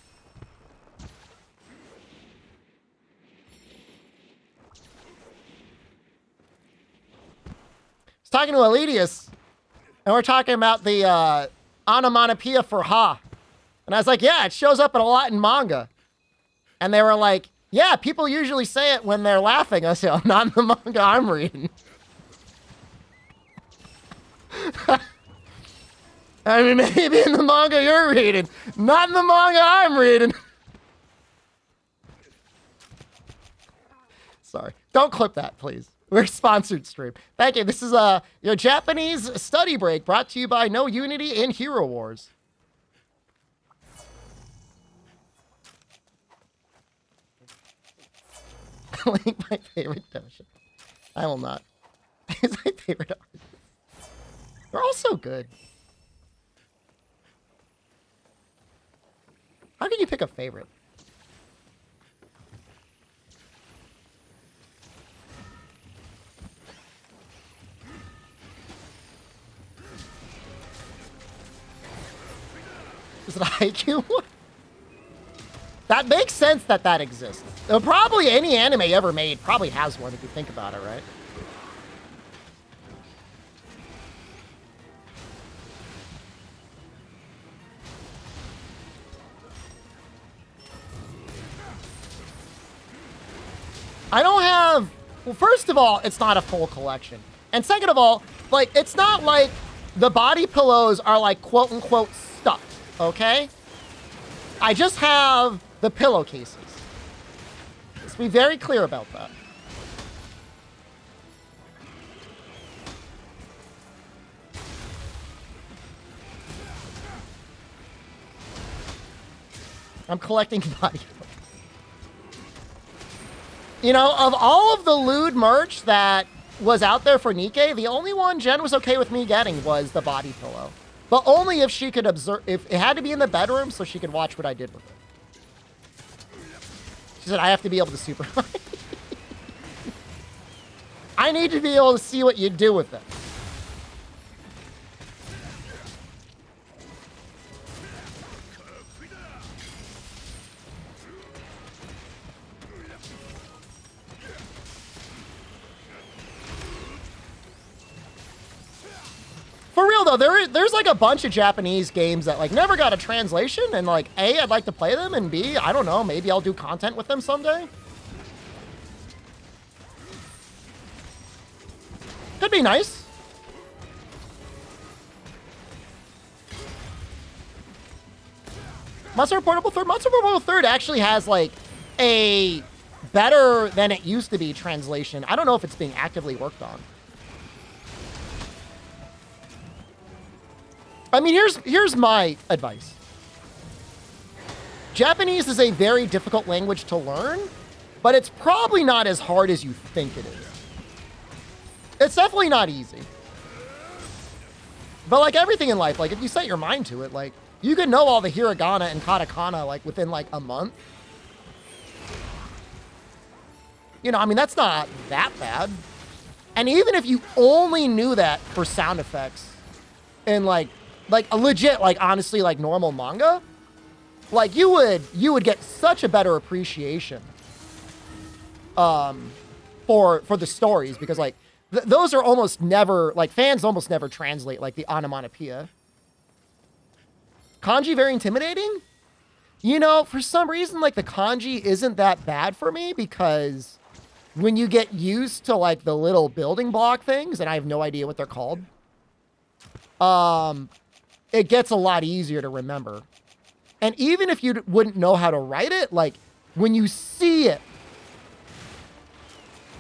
I was talking to Elitius, and we're talking about the onomatopoeia for ha. And I was like, yeah, it shows up a lot in manga. And they were like, yeah, people usually say it when they're laughing. I said, oh, not in the manga I'm reading. I mean, maybe in the manga you're reading. Not in the manga I'm reading. Sorry. Don't clip that, please. We're sponsored stream. Thank you. This is your Japanese study break brought to you by No Unity in Hero Wars. Link my favorite dojo. I will not. It's my favorite artist. They're all so good. How can you pick a favorite? Is it a haiku one? That makes sense that exists. Probably any anime ever made probably has one if you think about it, right? I don't have... Well, first of all, it's not a full collection. And second of all, like, it's not like the body pillows are like quote-unquote stuck, okay? I just have the pillowcases. Let's be very clear about that. I'm collecting body pillows. You know, of all of the lewd merch that was out there for Nikkei, the only one Jen was okay with me getting was the body pillow. But only if she could observe, if it had to be in the bedroom so she could watch what I did with it. She said, I have to be able to supervise. I need to be able to see what you do with it. know, there's like a bunch of Japanese games that like never got a translation, and like A, I'd like to play them, and B, I don't know, maybe I'll do content with them someday. Could be nice. Monster Portable Third. Monster Portable Third actually has like a better than it used to be translation. I don't know if it's being actively worked on. I mean, here's my advice. Japanese is a very difficult language to learn, but it's probably not as hard as you think it is. It's definitely not easy. But like everything in life, like if you set your mind to it, like you can know all the hiragana and katakana like within like a month. You know, I mean, that's not that bad. And even if you only knew that for sound effects and like a legit, like honestly, like normal manga, like you would get such a better appreciation for the stories, because like those are almost never, like fans almost never translate like the onomatopoeia. Kanji very intimidating? You know, for some reason, like the kanji isn't that bad for me, because when you get used to like the little building block things, and I have no idea what they're called, it gets a lot easier to remember. And even if you wouldn't know how to write it, like when you see it,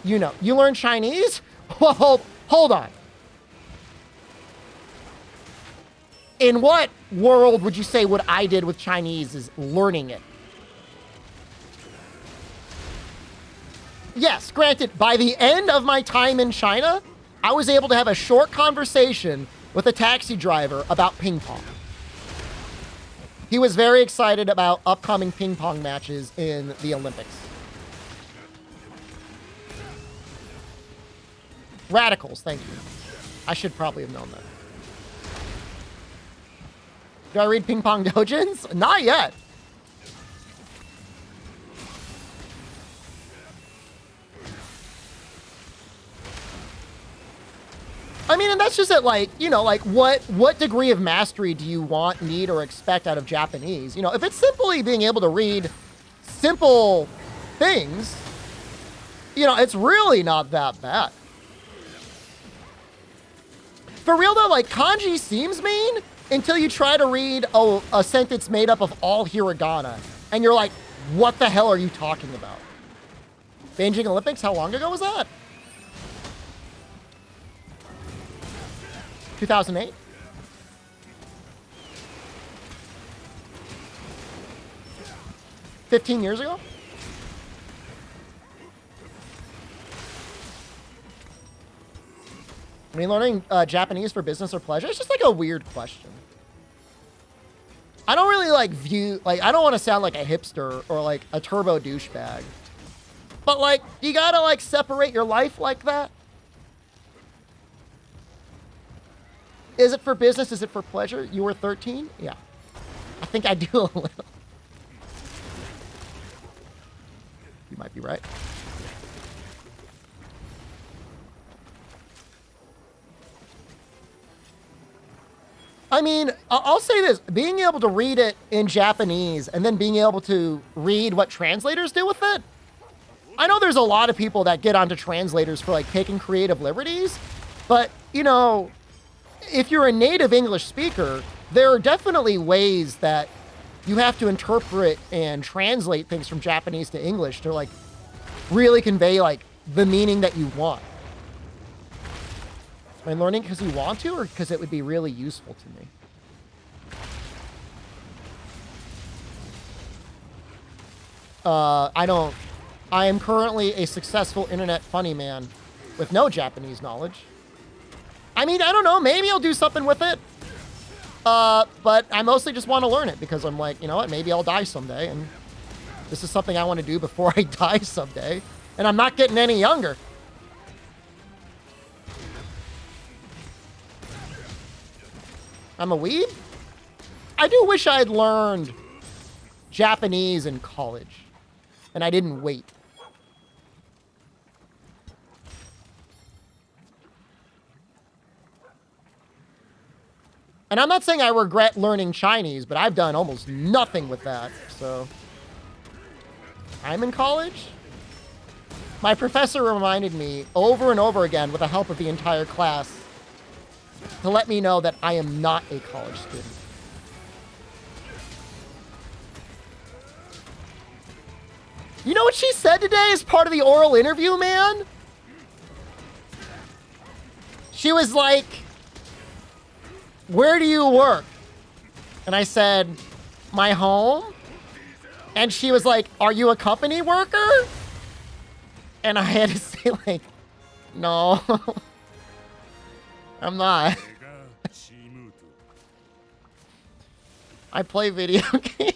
you know, you learn Chinese? Well, hold on. In what world would you say what I did with Chinese is learning it? Yes, granted, by the end of my time in China, I was able to have a short conversation with a taxi driver about ping pong. He was very excited about upcoming ping pong matches in the Olympics. Radicals, thank you. I should probably have known that. Do I read ping pong dojins? Not yet. I mean, and that's just it, like, you know, like what degree of mastery do you want, need, or expect out of Japanese? You know, if it's simply being able to read simple things, you know, it's really not that bad. For real though, like kanji seems mean until you try to read a sentence made up of all hiragana, and you're like, what the hell are you talking about? Beijing Olympics, how long ago was that? 2008? $15 years ago? I mean, learning Japanese for business or pleasure, it's just like a weird question. I don't really like I don't want to sound like a hipster or like a turbo douchebag. But like, you gotta like separate your life like that? Is it for business? Is it for pleasure? You were 13? Yeah. I think I do a little. You might be right. I mean, I'll say this. Being able to read it in Japanese and then being able to read what translators do with it. I know there's a lot of people that get onto translators for like taking creative liberties, but you know, if you're a native English speaker, there are definitely ways that you have to interpret and translate things from Japanese to English to like really convey like the meaning that you want. Am I learning because you want to, or because it would be really useful to me? I am currently a successful internet funny man with no Japanese knowledge. I mean, I don't know, maybe I'll do something with it. But I mostly just want to learn it because I'm like, you know what, maybe I'll die someday, and this is something I want to do before I die someday, and I'm not getting any younger. I'm a weeb? I do wish I had learned Japanese in college, and I didn't wait. And I'm not saying I regret learning Chinese, but I've done almost nothing with that, so. I'm in college? My professor reminded me over and over again with the help of the entire class to let me know that I am not a college student. You know what she said today as part of the oral interview, man? She was like, where do you work? And I said, my home. And she was like, are you a company worker? And I had to say, like, no, I'm not. I play video games.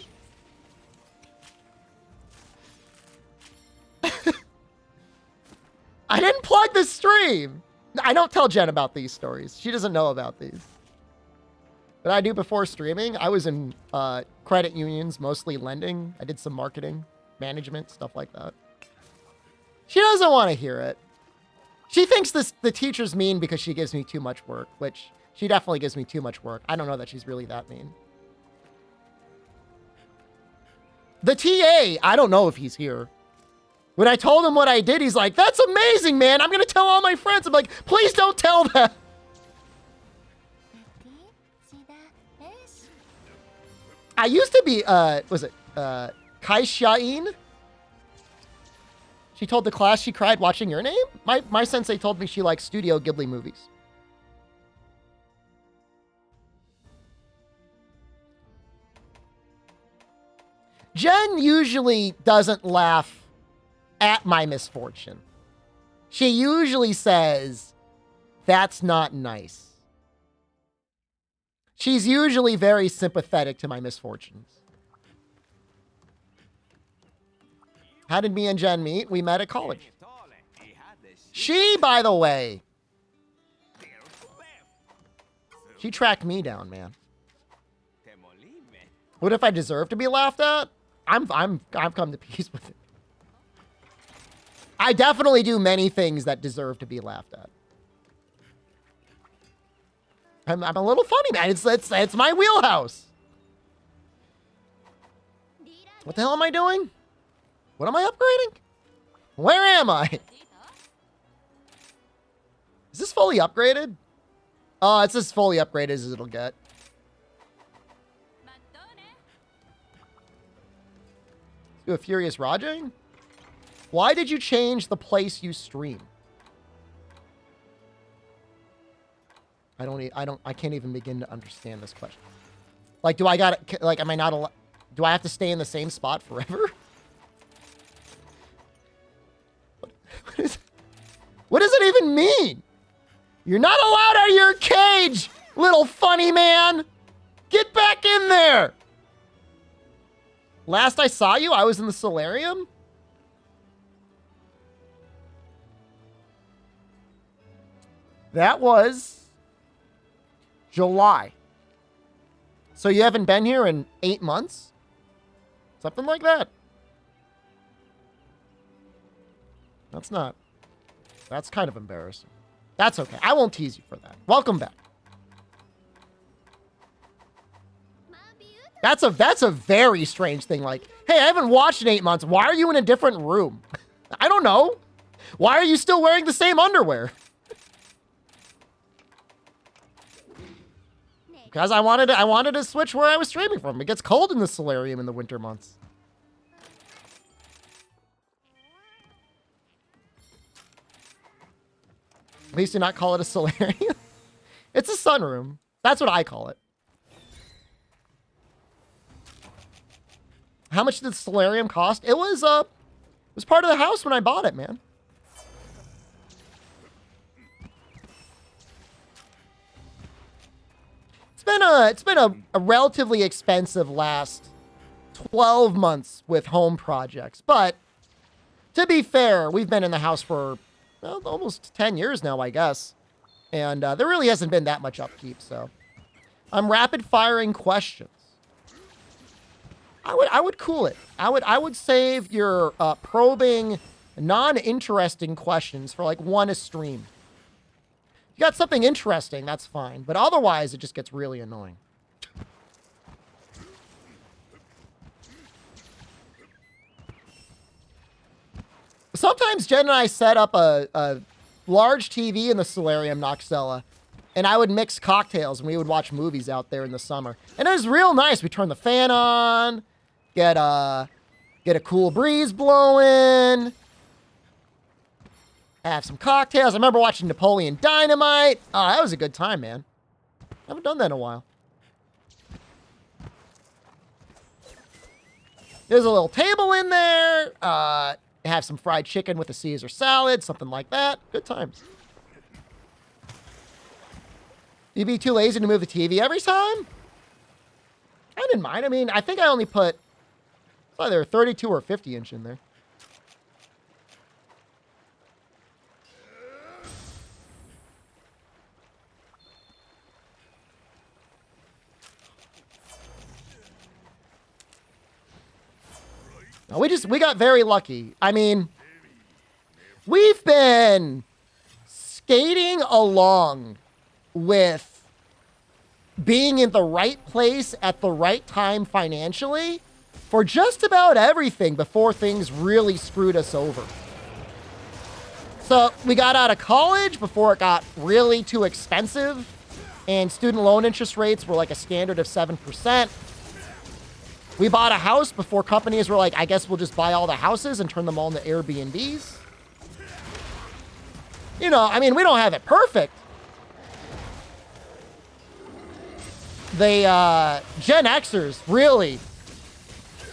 I didn't plug the stream. I don't tell Jen about these stories. She doesn't know about these. But I do before streaming. I was in credit unions, mostly lending. I did some marketing, management, stuff like that. She doesn't want to hear it. She thinks the teacher's mean because she gives me too much work, which she definitely gives me too much work. I don't know that she's really that mean. The TA, I don't know if he's here. When I told him what I did, he's like, that's amazing, man. I'm going to tell all my friends. I'm like, please don't tell them. I used to be, Kaishain? She told the class she cried watching Your Name? My sensei told me she likes Studio Ghibli movies. Jen usually doesn't laugh at my misfortune. She usually says, that's not nice. She's usually very sympathetic to my misfortunes. How did me and Jen meet? We met at college. She, by the way, she tracked me down, man. What if I deserve to be laughed at? I've come to peace with it. I definitely do many things that deserve to be laughed at. I'm a little funny, man. It's my wheelhouse. What the hell am I doing? What am I upgrading? Where am I? Is this fully upgraded? Oh, it's as fully upgraded as it'll get. Let's do a Furious Rajang. Why did you change the place you stream? I can't even begin to understand this question. Like, do I am I not allowed, do I have to stay in the same spot forever? What does it even mean? You're not allowed out of your cage, little funny man. Get back in there. Last I saw you, I was in the solarium. That was July. So you haven't been here in 8 months? Something like that. That's kind of embarrassing. That's okay. I won't tease you for that. Welcome back. That's a very strange thing. Like, hey, I haven't watched in 8 months. Why are you in a different room? I don't know. Why are you still wearing the same underwear? Because I wanted to switch where I was streaming from. It gets cold in the solarium in the winter months. At least do not call it a solarium. It's a sunroom. That's what I call it. How much did the solarium cost? It was part of the house when I bought it, man. It's been a relatively expensive last 12 months with home projects, but to be fair, we've been in the house for almost 10 years now, I guess. And there really hasn't been that much upkeep, so. I'm rapid firing questions. I would cool it. I would save your probing, non-interesting questions for like one a stream. you got something interesting, that's fine. But otherwise, it just gets really annoying. Sometimes Jen and I set up a large TV in the solarium, Noxella, and I would mix cocktails and we would watch movies out there in the summer. And it was real nice. We turn the fan on, get a cool breeze blowing, have some cocktails. I remember watching Napoleon Dynamite. Oh, that was a good time, man. I haven't done that in a while. There's a little table in there. Have some fried chicken with a Caesar salad, something like that. Good times. You'd be too lazy to move the TV every time? I didn't mind. I mean, I think I only put either 32 or 50 inch in there. We got very lucky. I mean, we've been skating along with being in the right place at the right time financially for just about everything before things really screwed us over. So we got out of college before it got really too expensive and student loan interest rates were like a standard of 7%. We bought a house before companies were like, I guess we'll just buy all the houses and turn them all into Airbnbs. You know, I mean, we don't have it perfect. The Gen Xers really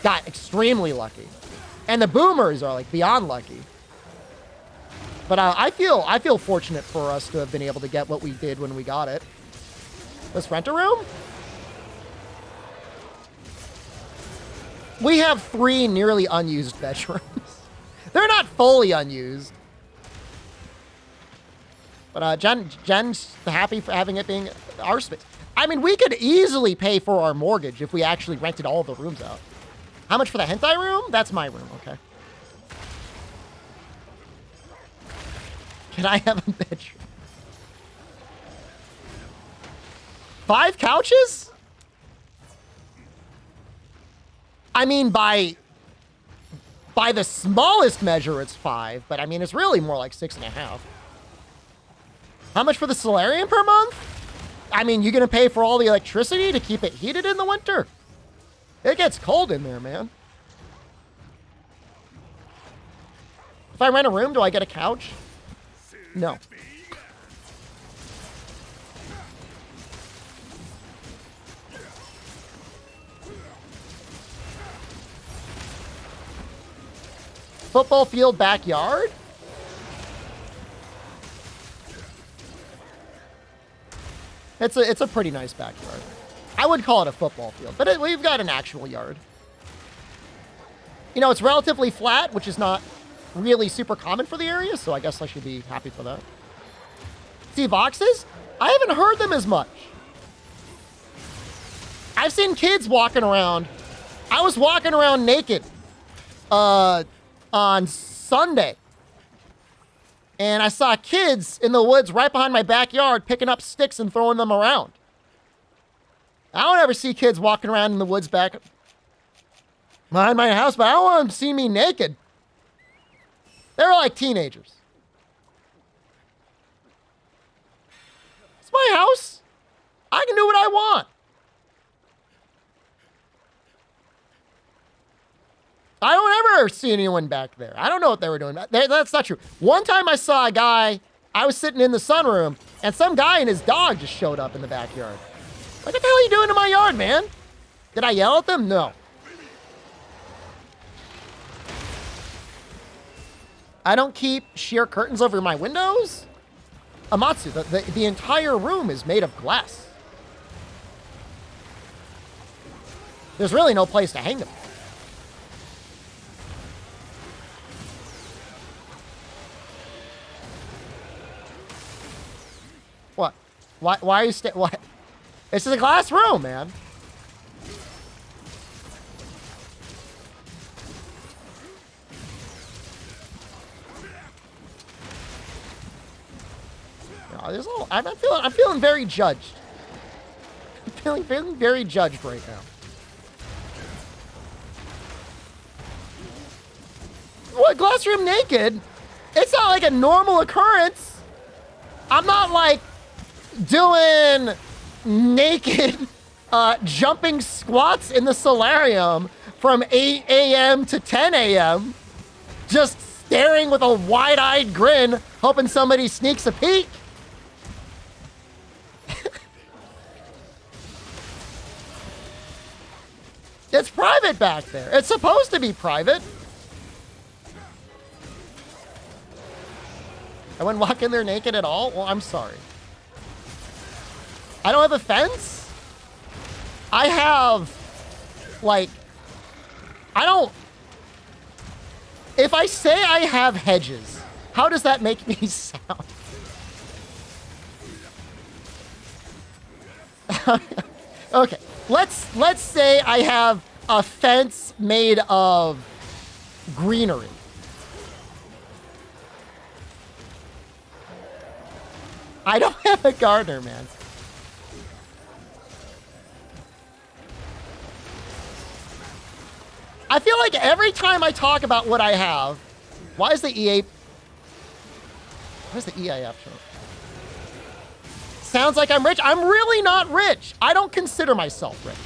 got extremely lucky. And the boomers are like beyond lucky. But I feel fortunate for us to have been able to get what we did when we got it. Let's rent a room? We have 3 nearly unused bedrooms. They're not fully unused. But Jen's happy for having it being our space. I mean, we could easily pay for our mortgage if we actually rented all the rooms out. How much for the hentai room? That's my room, okay. Can I have a bedroom? 5 couches? I mean, by the smallest measure, it's 5, but I mean, it's really more like 6.5. How much for the solarium per month? I mean, you gonna pay for all the electricity to keep it heated in the winter? It gets cold in there, man. If I rent a room, do I get a couch? No. Football field backyard? It's a pretty nice backyard. I would call it a football field, but we've got an actual yard. You know, it's relatively flat, which is not really super common for the area, so I guess I should be happy for that. See Voxes? I haven't heard them as much. I've seen kids walking around. I was walking around naked on Sunday. And I saw kids in the woods right behind my backyard picking up sticks and throwing them around. I don't ever see kids walking around in the woods back behind my house, but I don't want them to see me naked. They were like teenagers. It's my house. I can do what I want. I don't ever see anyone back there. I don't know what they were doing. That's not true. One time I saw a guy, I was sitting in the sunroom, and some guy and his dog just showed up in the backyard. Like, what the hell are you doing in my yard, man? Did I yell at them? No. I don't keep sheer curtains over my windows? Amatsu, the entire room is made of glass. There's really no place to hang them. What? Why are you what? This is a glass room, man. I'm feeling very judged. I'm feeling very judged right now. What, glass room naked? It's not like a normal occurrence. I'm not like doing naked jumping squats in the solarium from 8 a.m. to 10 a.m. just staring with a wide-eyed grin, hoping somebody sneaks a peek. It's private back there. It's supposed to be private. I wouldn't walk in there naked at all? Well, I'm sorry. I don't have a fence? I have, like, if I say I have hedges, how does that make me sound? Okay, let's say I have a fence made of greenery. I don't have a gardener, man. I feel like every time I talk about what I have, why is the EA app showing? Sounds like I'm rich. I'm really not rich. I don't consider myself rich.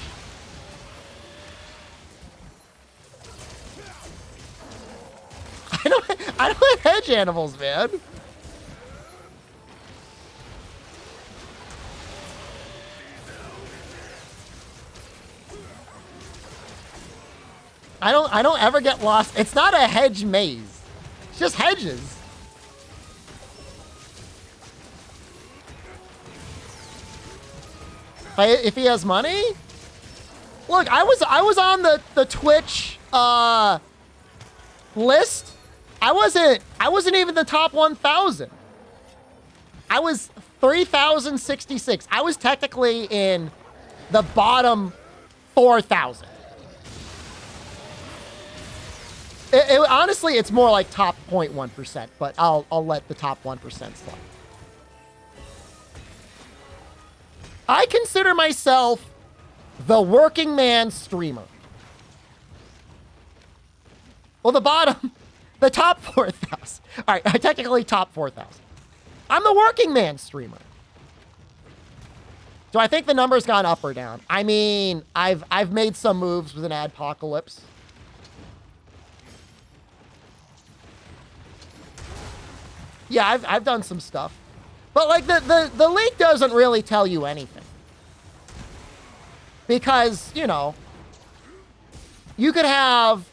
I don't have hedge animals, man. I don't ever get lost. It's not a hedge maze. It's just hedges. If he has money? Look, I was on the Twitch list. I wasn't even the top 1,000. I was 3,066. I was technically in the bottom 4,000. Honestly, it's more like top 0.1%, but I'll let the top 1% slide. I consider myself the working man streamer. Well, the top 4,000. All right, I technically top 4,000. I'm the working man streamer. Do I think the number's gone up or down? I mean, I've made some moves with an adpocalypse. Yeah, I've done some stuff. But like the leak doesn't really tell you anything. Because, you know, you could have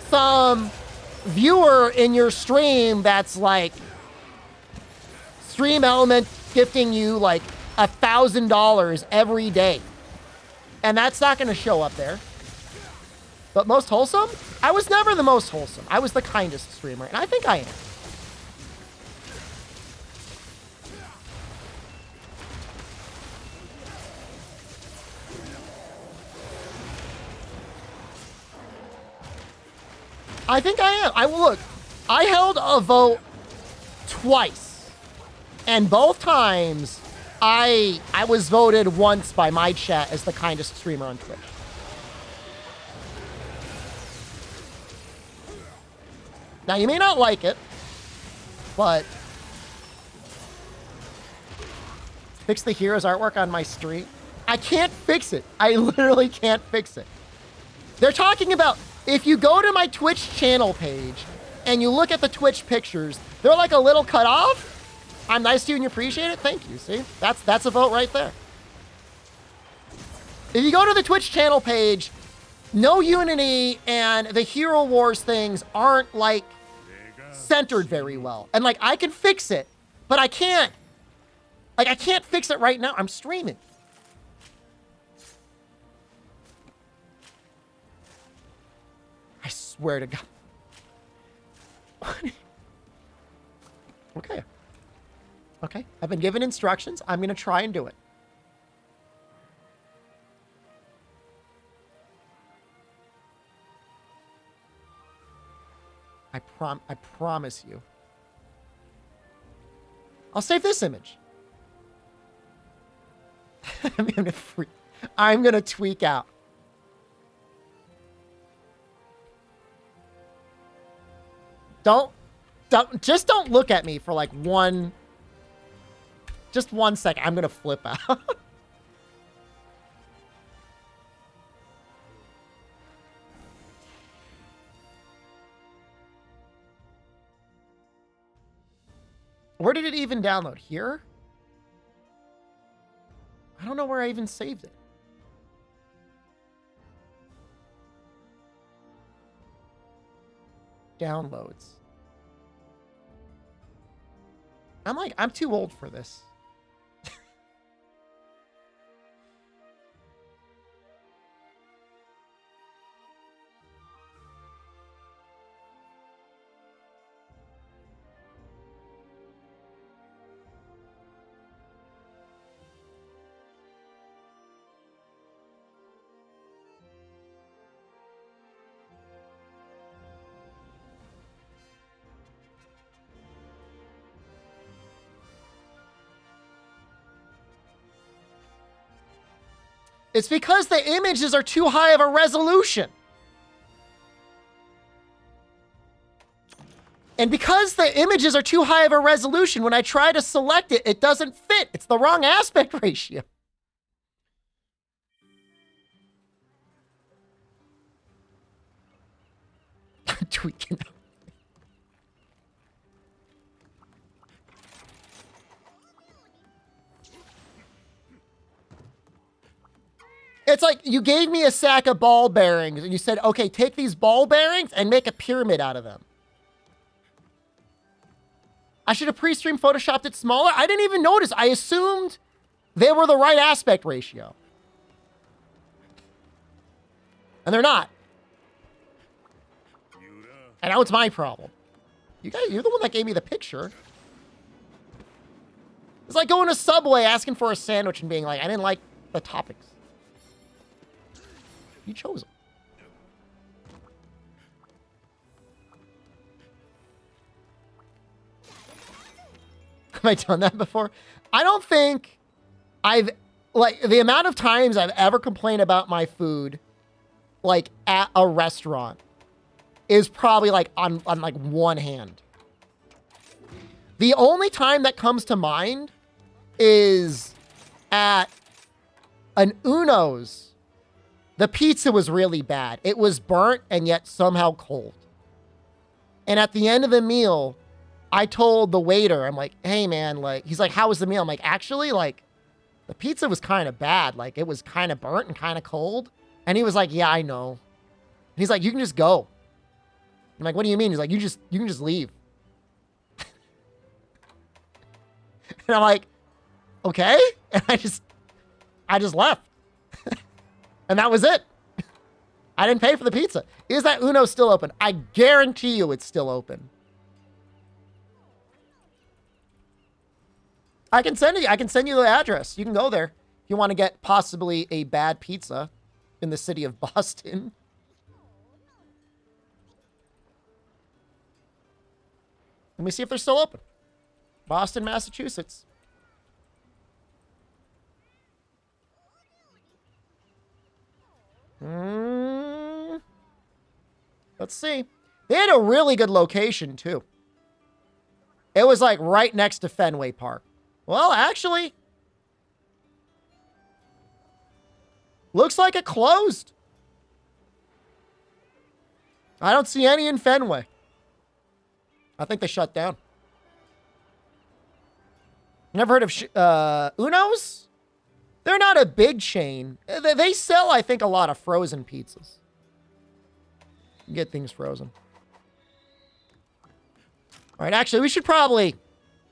some viewer in your stream that's like Stream Element gifting you like $1,000 every day. And that's not going to show up there. But most wholesome? I was never the most wholesome. I was the kindest streamer, and I think I am. I think I am. Look, I held a vote twice. And both times, I was voted once by my chat as the kindest streamer on Twitch. Now, you may not like it, but fix the hero's artwork on my stream. I can't fix it. I literally can't fix it. They're talking about, if you go to my Twitch channel page and you look at the Twitch pictures, they're like a little cut off. I'm nice to you and you appreciate it. Thank you. See, that's a vote right there. If you go to the Twitch channel page, no Unity and the Hero Wars things aren't like centered very well. And like, I can fix it, but I can't. Like, I can't fix it right now. I'm streaming. I swear to God. Okay. Okay. I've been given instructions. I'm going to try and do it. I promise you. I'll save this image. I'm gonna tweak out. Just don't look at me for like just 1 second. I'm gonna flip out. Where did it even download? Here? I don't know where I even saved it. Downloads. I'm too old for this. It's because the images are too high of a resolution. And because the images are too high of a resolution, when I try to select it, it doesn't fit. It's the wrong aspect ratio. I'm tweaking out. It's like you gave me a sack of ball bearings and you said, okay, take these ball bearings and make a pyramid out of them. I should have pre-stream photoshopped it smaller. I didn't even notice. I assumed they were the right aspect ratio. And they're not. And now it's my problem. You're the one that gave me the picture. It's like going to Subway asking for a sandwich and being like, I didn't like the toppings. You chose them. Have I done that before? I don't think I've, like, the amount of times I've ever complained about my food, like, at a restaurant is probably, like, on like, one hand. The only time that comes to mind is at an Uno's. The pizza was really bad. It was burnt and yet somehow cold. And at the end of the meal, I told the waiter, I'm like, hey man, like, he's like, how was the meal? I'm like, actually, like, the pizza was kind of bad. Like, it was kind of burnt and kind of cold. And he was like, yeah, I know. And he's like, you can just go. I'm like, what do you mean? He's like, you can just leave. And I'm like, okay. And I just left. And that was it. I didn't pay for the pizza. Is that Uno still open? I guarantee you it's still open. I can send you the address. You can go there if you want to get possibly a bad pizza in the city of Boston. Let me see if they're still open. Boston, Massachusetts. Let's see. They had a really good location, too. It was, like, right next to Fenway Park. Well, actually, looks like it closed. I don't see any in Fenway. I think they shut down. Never heard of Uno's? They're not a big chain. They sell, I think, a lot of frozen pizzas. Get things frozen. All right, actually, we should probably